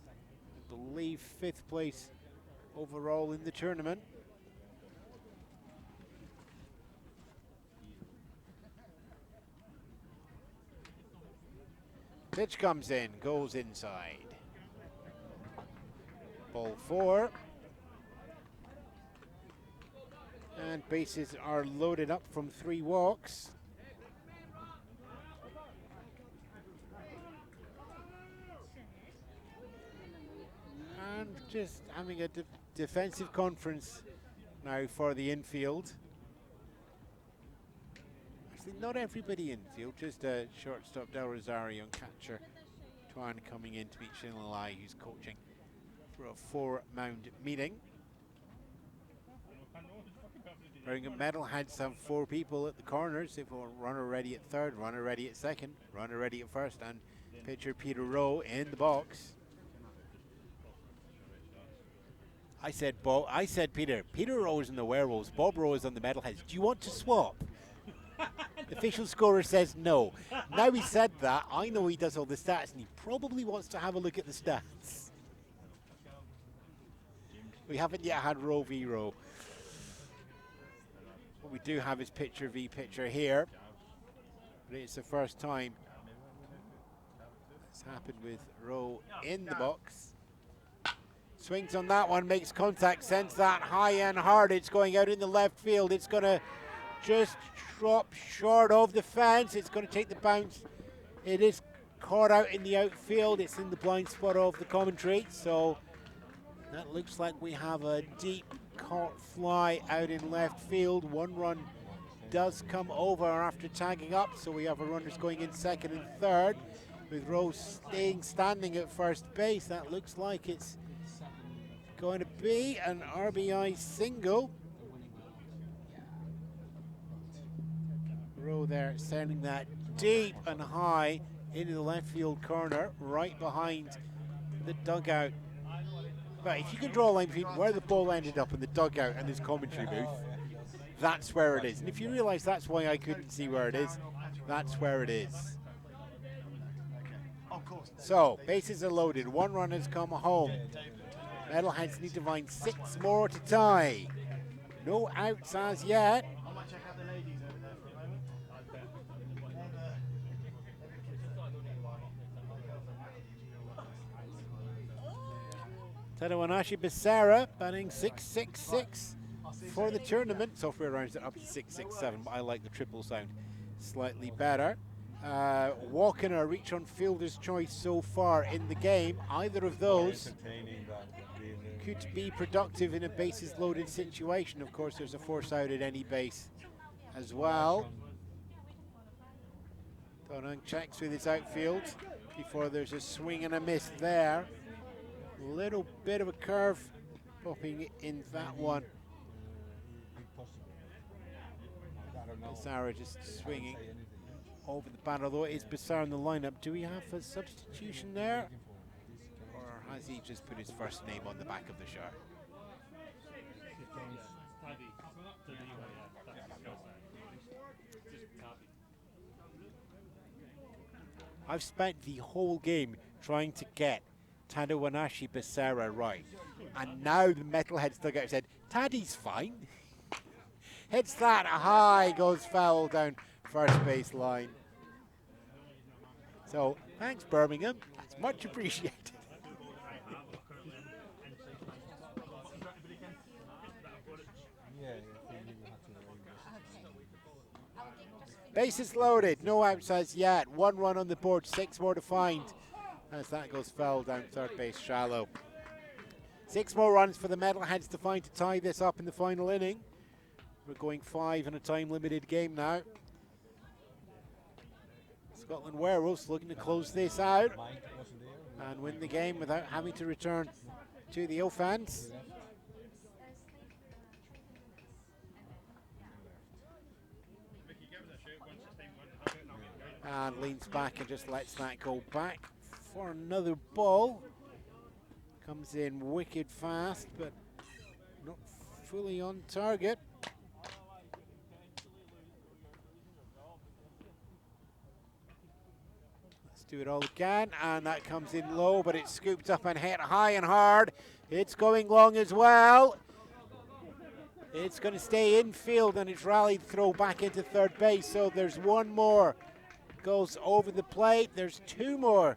I believe, 5th place overall in the tournament. Pitch comes in, goes inside. Ball 4. And bases are loaded up from 3 walks. And just having a defensive conference now for the infield. Actually, not everybody infield, just shortstop Del Rosario and catcher Twan coming in to meet Shinlalai, who's coaching for a 4-mound meeting. Birmingham Metalheads have 4 people at the corners. They've got runner ready at third, runner ready at second, runner ready at first, and pitcher Peter Rowe in the box. I said Peter Rowe is in the Werewolves, Bob Rowe is on the Metalheads. Do you want to swap? The official scorer says no. Now he said that, I know he does all the stats, and he probably wants to have a look at the stats. We haven't yet had Rowe v Rowe. What we do have is pitcher v pitcher here, but it's the first time it's happened with Rowe in the box. Swings on that one, makes contact, sends that high and hard. It's going out in the left field. It's going to just drop short of the fence. It's going to take the bounce. It is caught out in the outfield. It's in the blind spot of the commentary, so that looks like we have a deep caught fly out in left field. 1 run does come over after tagging up, so we have our runners going in second and third, with Rowe standing at first base. That looks like it's going to be an RBI single. Rowe there sending that deep and high into the left field corner, right behind the dugout. But if you can draw a line between where the ball ended up in the dugout and his commentary booth, that's where it is. And if you realise that's why I couldn't see where it is, that's where it is. So, bases are loaded. 1 run has come home. Metalheads need to find 6 more to tie. No outs as yet. I might check out the ladies over there for a moment. Tadawanashi Becerra batting 666 for the tournament. Software rounds it up to 667, but I like the triple sound slightly better. Walking a reach on fielder's choice so far in the game. Either of those could be productive in a bases loaded situation. Of course, there's a force out at any base as well. Donung checks with his outfield before there's a swing and a miss there. Little bit of a curve popping in that one. Becerra just swinging over the bat, although it is Becerra in the lineup. Do we have a substitution there? Or has he just put his first name on the back of the shirt? I've spent the whole game trying to get Tadawanashi Becerra right, and now the Metalheads dugout said, Taddy's fine. Hits that high, goes foul down first base line. So, thanks Birmingham, that's much appreciated. Bases loaded, no outs as yet. 1 run on the board, 6 more to find as that goes foul down third base shallow. 6 more runs for the Metalheads to find to tie this up in the final inning. We're going 5 in a time limited game now. Scotland Werewolves looking to close this out and win the game without having to return to the offense. And leans back and just lets that go back for another ball. Comes in wicked fast, but not fully on target. Let's do it all again, and that comes in low, but it's scooped up and hit high and hard. It's going long as well. It's going to stay infield, and it's rallied throw back into third base, so there's 1 more. Goes over the plate. There's 2 more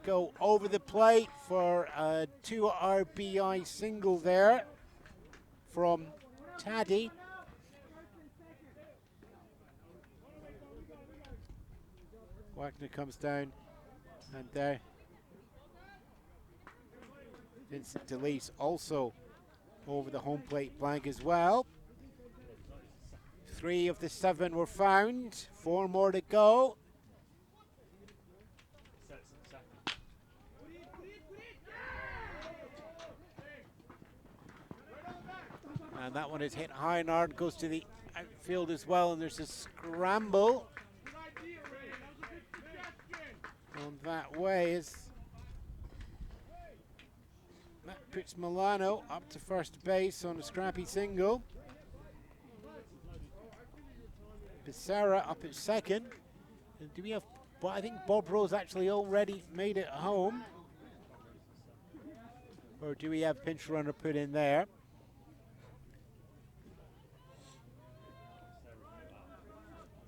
go over the plate for a 2 RBI single there from Taddy. Wagner comes down, and there Vincent DeLeese also over the home plate blank as well. 3 of the 7 were found. 4 more to go. And that one is hit high and hard, goes to the outfield as well, and there's a scramble on that way as that puts Milano up to first base on a scrappy single. Becerra up at second. And do we have, well, I think Bob Rose actually already made it home. Or do we have pinch runner put in there?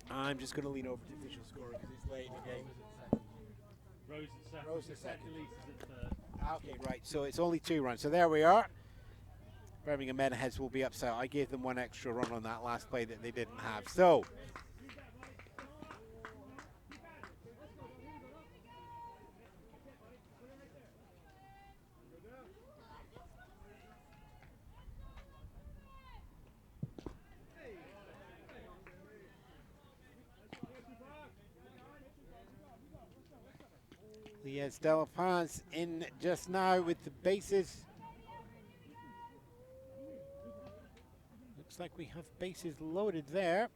I'm just going to lean over to the official score because it's late in the game. Rose at second. Okay, right. So it's only 2 runs. So there we are. Birmingham Metalheads will be upset. I gave them 1 extra run on that last play that they didn't have. So Lies De La Paz in just now with the bases. Looks like we have bases loaded there.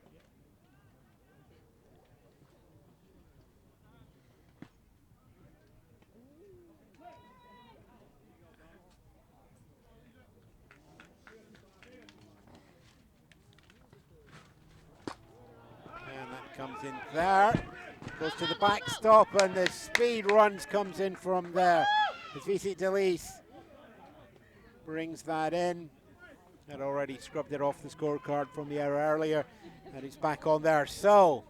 And that comes in there. Goes to the backstop, and the speed runs comes in from there. As Vincent DeLeese brings that in. Had already scrubbed it off the scorecard from the error earlier, and it's back on there. So,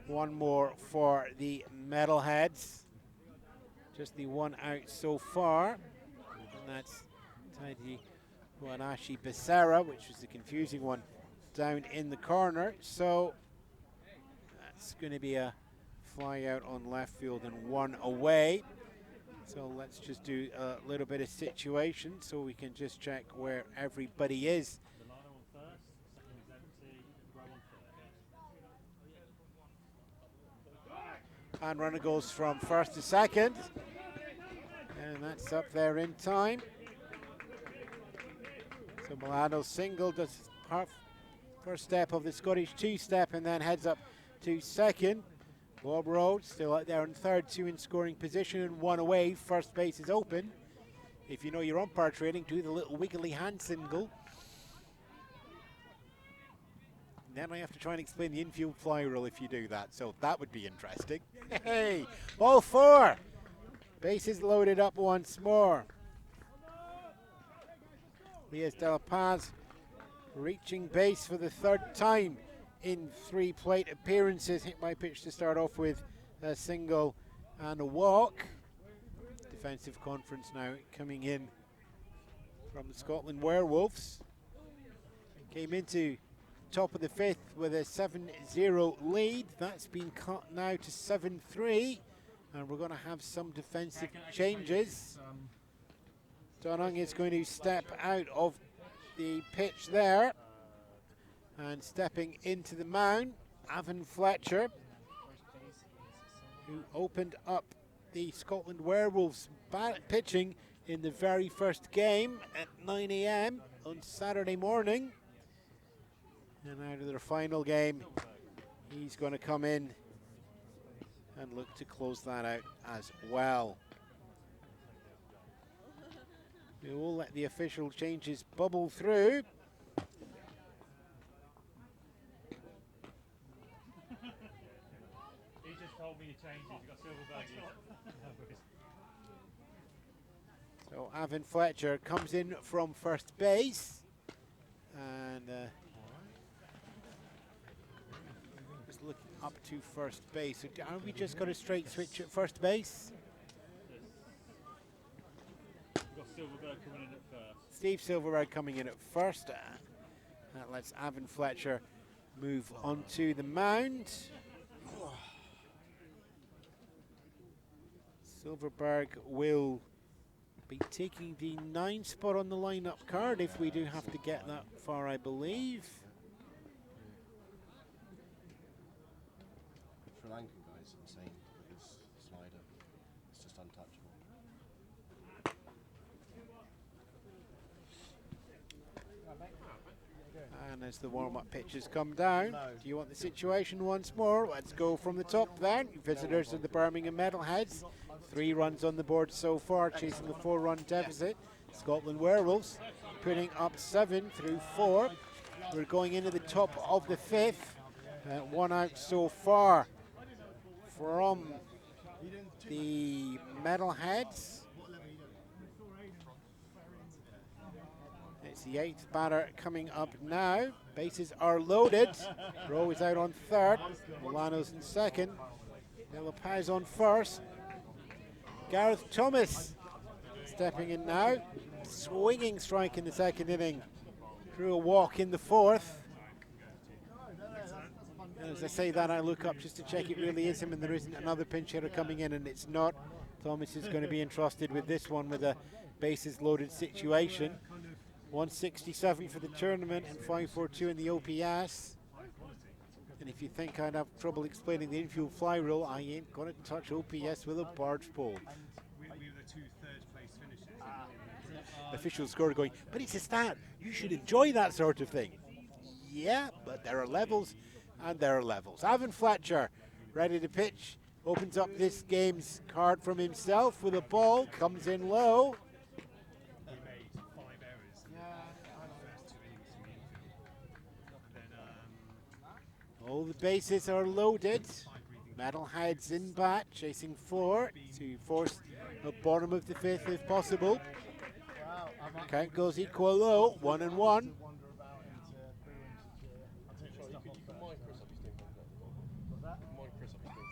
1 more for the Metalheads. Just the 1 out so far. And that's Taidi Wanashi Becerra, which was the confusing one down in the corner. So, it's going to be a fly out on left field and 1 away. So let's just do a little bit of situation so we can just check where everybody is. And runner goes from first to second. And that's up there in time. So Milano's single does first step of the Scottish 2-step and then heads up to second. Bob Rhodes still out there in third, 2 in scoring position and 1 away. First base is open. If you know your umpire training, do the little wiggly hand single. Then I have to try and explain the infield fly rule if you do that, so that would be interesting. Hey, ball 4. Bases loaded up once more. Lias De La Paz reaching base for the 3rd time in 3 plate appearances. Hit by pitch to start off with a single and a walk. Defensive conference now coming in from the Scotland Werewolves. Came into top of the 5th with a 7-0 lead. That's been cut now to 7-3, and we're going to have some defensive changes. Donung is going to step out of the pitch there. And stepping into the mound, Avon Fletcher, who opened up the Scotland Werewolves pitching in the very first game at 9 AM on Saturday morning. And out of their final game, he's going to come in and look to close that out as well. We will let the official changes bubble through. So Avon Fletcher comes in from first base, and just looking up to first base. So are we just got a straight switch at first base? We've got Silverberg coming in at first. Steve Silverberg coming in at first. That lets Avon Fletcher move onto the mound. Silverberg will Be taking the 9 spot on the lineup card if we do have to get that far, I believe. Sri Lankan guy's insane with his slider. It's just untouchable. And as the warm-up pitches come down, do you want the situation once more? Let's go from the top then. Visitors of the Birmingham Metalheads. 3 runs on the board so far, chasing a 4-run deficit. Scotland Werewolves putting up 7 through 4. We're going into the top of the 5th. 1 out so far from the Metalheads. It's the 8th batter coming up now. Bases are loaded. Rowe is out on 3rd. Milano's in 2nd. De La Paz on 1st. Gareth Thomas stepping in now. Swinging strike in the 2nd inning. Through a walk in the 4th. And as I say that, I look up just to check it really is him and there isn't another pinch hitter coming in, and it's not. Thomas is going to be entrusted with this one with a bases loaded situation. 167 for the tournament and 542 in the OPS. And if you think I'd have trouble explaining the infield fly rule, I ain't going to touch OPS with a barge pole. We were the 2 third-place finishes. Officials score going, but it's a stat. You should enjoy that sort of thing. Yeah, but there are levels and there are levels. Avon Fletcher ready to pitch. Opens up this game's card from himself with a ball. Comes in low. We made 5 errors in the first 2 innings from the infield. Then All the bases are loaded. Metalheads in bat, chasing 4 to force the bottom of the 5th if possible. Count goes equal low, 1-1.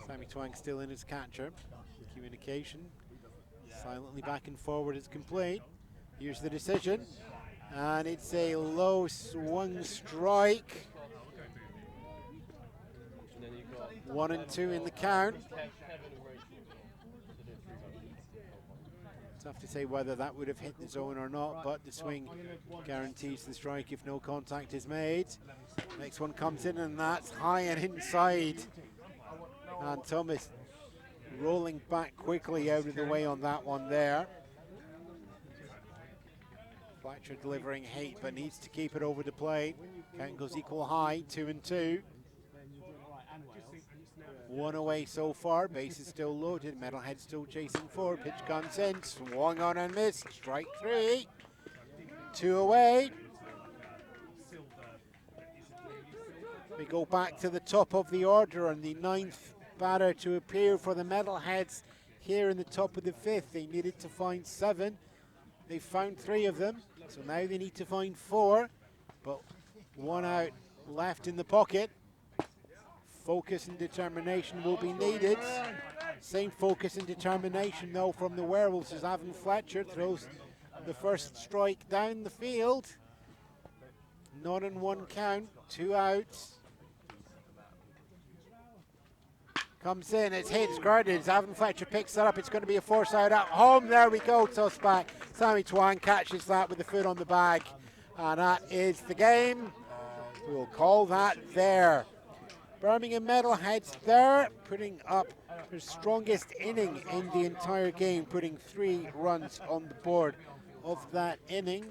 Sammy Twang still in his catcher. Communication silently back and forward is complete. Here's the decision, and it's a low swung strike. 1-2 in the count. Tough to say whether that would have hit the zone or not, but the swing guarantees the strike if no contact is made. Next one comes in, and that's high and inside. And Thomas rolling back quickly out of the way on that one there. Fletcher delivering hate, but needs to keep it over the plate. Count goes equal high, 2-2. 1 away so far, base is still loaded, Metalhead still chasing 4, pitch comes in, swung on and missed, strike 3, 2 away. We go back to the top of the order, and the 9th batter to appear for the Metalheads here in the top of the 5th. They needed to find 7, they found 3 of them, so now they need to find 4, but 1 out left in the pocket. Focus and determination will be needed. Same focus and determination though from the Werewolves as Avon Fletcher throws the first strike down the field. Not in 1 count, 2 outs. Comes in, it's hit, it's guarded. As Avon Fletcher picks that up, it's going to be a force out at home. There we go, toss back. Sammy Twang catches that with the foot on the bag. And that is the game. We'll call that there. Birmingham Metalheads there, putting up their strongest inning in the entire game, putting 3 runs on the board of that inning,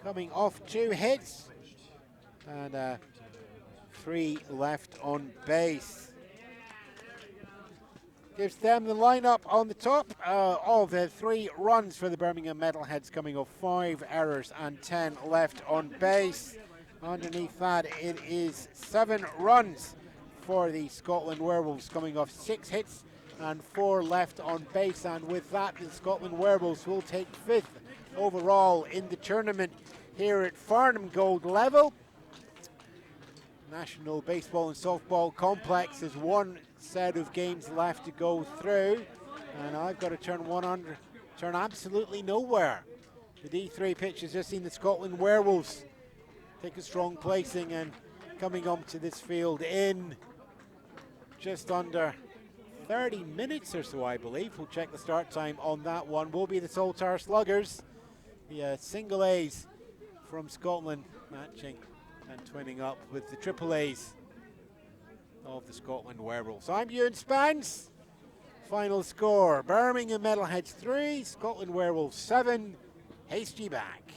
coming off 2 hits and 3 left on base. Gives them the lineup on the top of the 3 runs for the Birmingham Metalheads, coming off 5 errors and 10 left on base. Underneath that, it is 7 runs for the Scotland Werewolves, coming off 6 hits and 4 left on base, and with that the Scotland Werewolves will take 5th overall in the tournament here at Farnham Gold level. National Baseball and Softball Complex has 1 set of games left to go through, and I've got to turn absolutely nowhere. The D3 pitch has just seen the Scotland Werewolves take a strong placing and coming onto this field in just under 30 minutes or so, I believe. We'll check the start time on that one. Will be the Saltire Sluggers, the single A's from Scotland, matching and twinning up with the triple A's of the Scotland Werewolves. I'm Ewan Spence. Final score, Birmingham Metalheads 3, Scotland Werewolves 7. Hasty back.